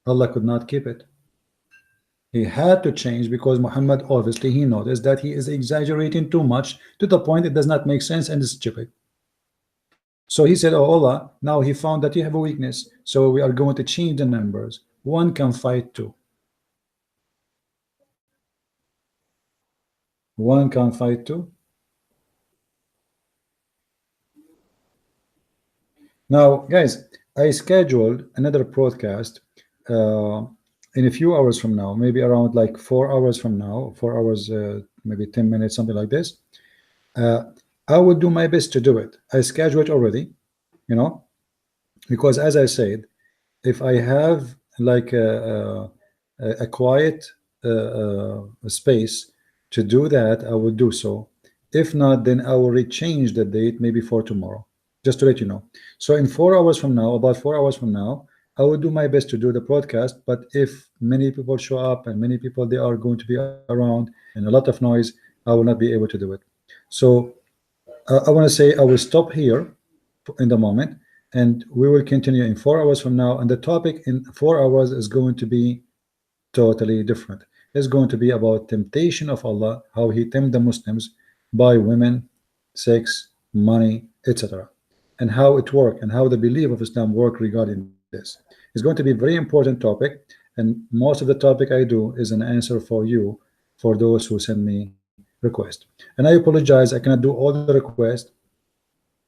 Allah could not keep it. He had to change because Muhammad, obviously he noticed that he is exaggerating too much to the point it does not make sense and is stupid. So he said, oh Allah, now he found that you have a weakness, so we are going to change the numbers. One can fight 2. One can fight 2. Now, guys, I scheduled another broadcast in a few hours from now, maybe around like 4 hours from now, 4 hours, maybe 10 minutes, something like this. I will do my best to do it. I scheduled it already, you know, because as I said, if I have like a quiet space to do that, I will do so. If not, then I will rechange the date maybe for tomorrow, just to let you know. So in 4 hours from now, about 4 hours from now, I will do my best to do the broadcast. But if many people show up and many people they are going to be around and a lot of noise, I will not be able to do it. So I want to say I will stop here in the moment, and we will continue in 4 hours from now. And the topic in 4 hours is going to be totally different. It's going to be about temptation of Allah, how he tempted the Muslims by women, sex, money, etc., and how it worked and how the belief of Islam work regarding this. It's going to be a very important topic, and most of the topic I do is an answer for you, for those who send me request. And I apologize, I cannot do all the requests.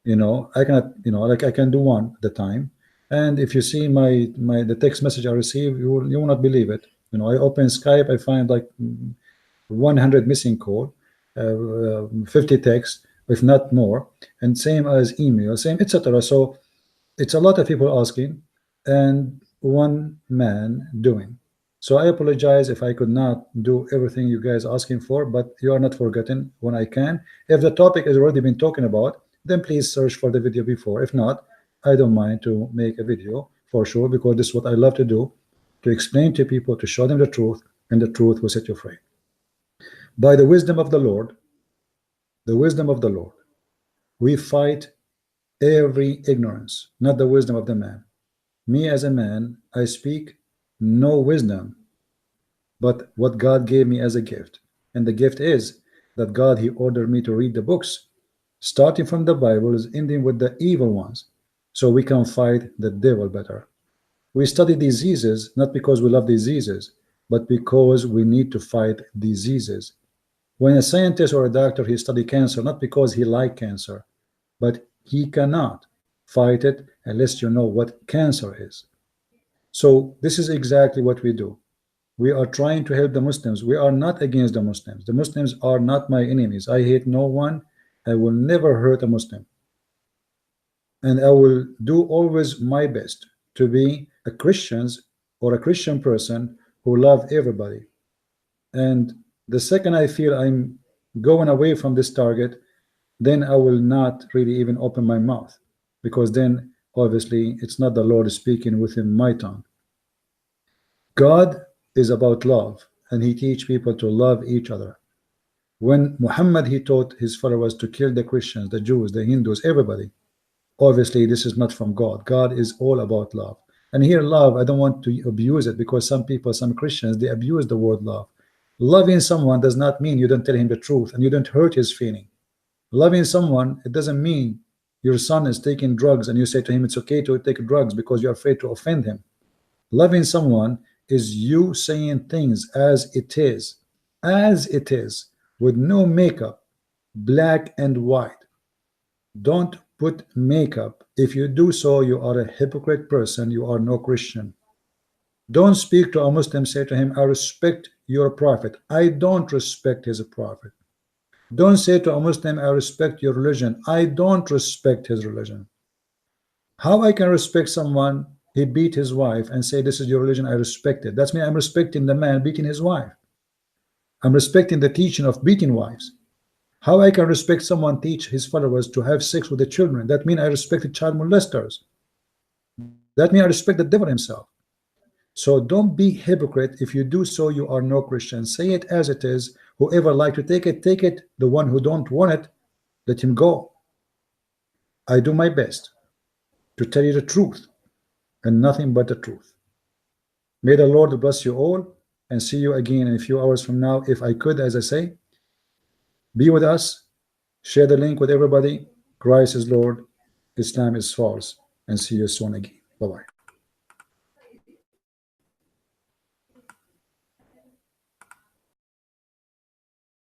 You know, I cannot, you know, like I can do one at a time. And if you see the text message I receive, you will not believe it. You know, I open Skype, I find like 100 missing call, 50 texts, if not more, and same as email, same, etc. So it's a lot of people asking and one man doing. So I apologize if I could not do everything you guys asking for, but you are not forgotten when I can. If the topic has already been talking about, then please search for the video before. If not, I don't mind to make a video for sure, because this is what I love to do, to explain to people, to show them the truth, and the truth will set you free. By the wisdom of the Lord, we fight every ignorance, not the wisdom of the man. Me as a man, I speak no wisdom, but what God gave me as a gift. And the gift is that God, he ordered me to read the books, starting from the Bible, is ending with the evil ones, so we can fight the devil better. We study diseases not because we love diseases, but because we need to fight diseases. When a scientist or a doctor, he study cancer not because he like cancer, but he cannot fight it unless you know what cancer is. So this is exactly what we do. We are trying to help the Muslims. We are not against the Muslims. The Muslims are not my enemies. I hate no one. I will never hurt a Muslim, and I will do always my best to be a Christian or a Christian person who love everybody. And the second I feel I'm going away from this target, then I will not really even open my mouth, because then obviously it's not the Lord speaking within my tongue. God is about love, and he teach people to love each other. When Muhammad, he taught his followers to kill the Christians, the Jews, the Hindus, everybody, obviously this is not from God. God is all about love. And here love, I don't want to abuse it, because some people, some Christians, they abuse the word love. Loving someone does not mean you don't tell him the truth and you don't hurt his feeling. Loving someone, it doesn't mean your son is taking drugs and you say to him it's okay to take drugs because you're afraid to offend him. Loving someone is you saying things as it is, with no makeup, black and white. Don't put makeup. If you do so, you are a hypocrite person. You are no Christian. Don't speak to a Muslim, say to him, I respect your prophet. I don't respect his prophet. Don't say to a Muslim, I respect your religion. I don't respect his religion. How I can respect someone, he beat his wife, and say this is your religion, I respect it? That's me. I'm respecting the man beating his wife. I'm respecting the teaching of beating wives. How I can respect someone teach his followers to have sex with the children? That means I respect child molesters. That means I respect the devil himself. So don't be hypocrite. If you do so, you are no Christian. Say it as it is. Whoever like to take it, take it. The one who don't want it, let him go. I do my best to tell you the truth and nothing but the truth. May the Lord bless you all, and see you again in a few hours from now. If I could, as I say, be with us, share the link with everybody. Christ is Lord, Islam is false, and see you soon again. Bye-bye.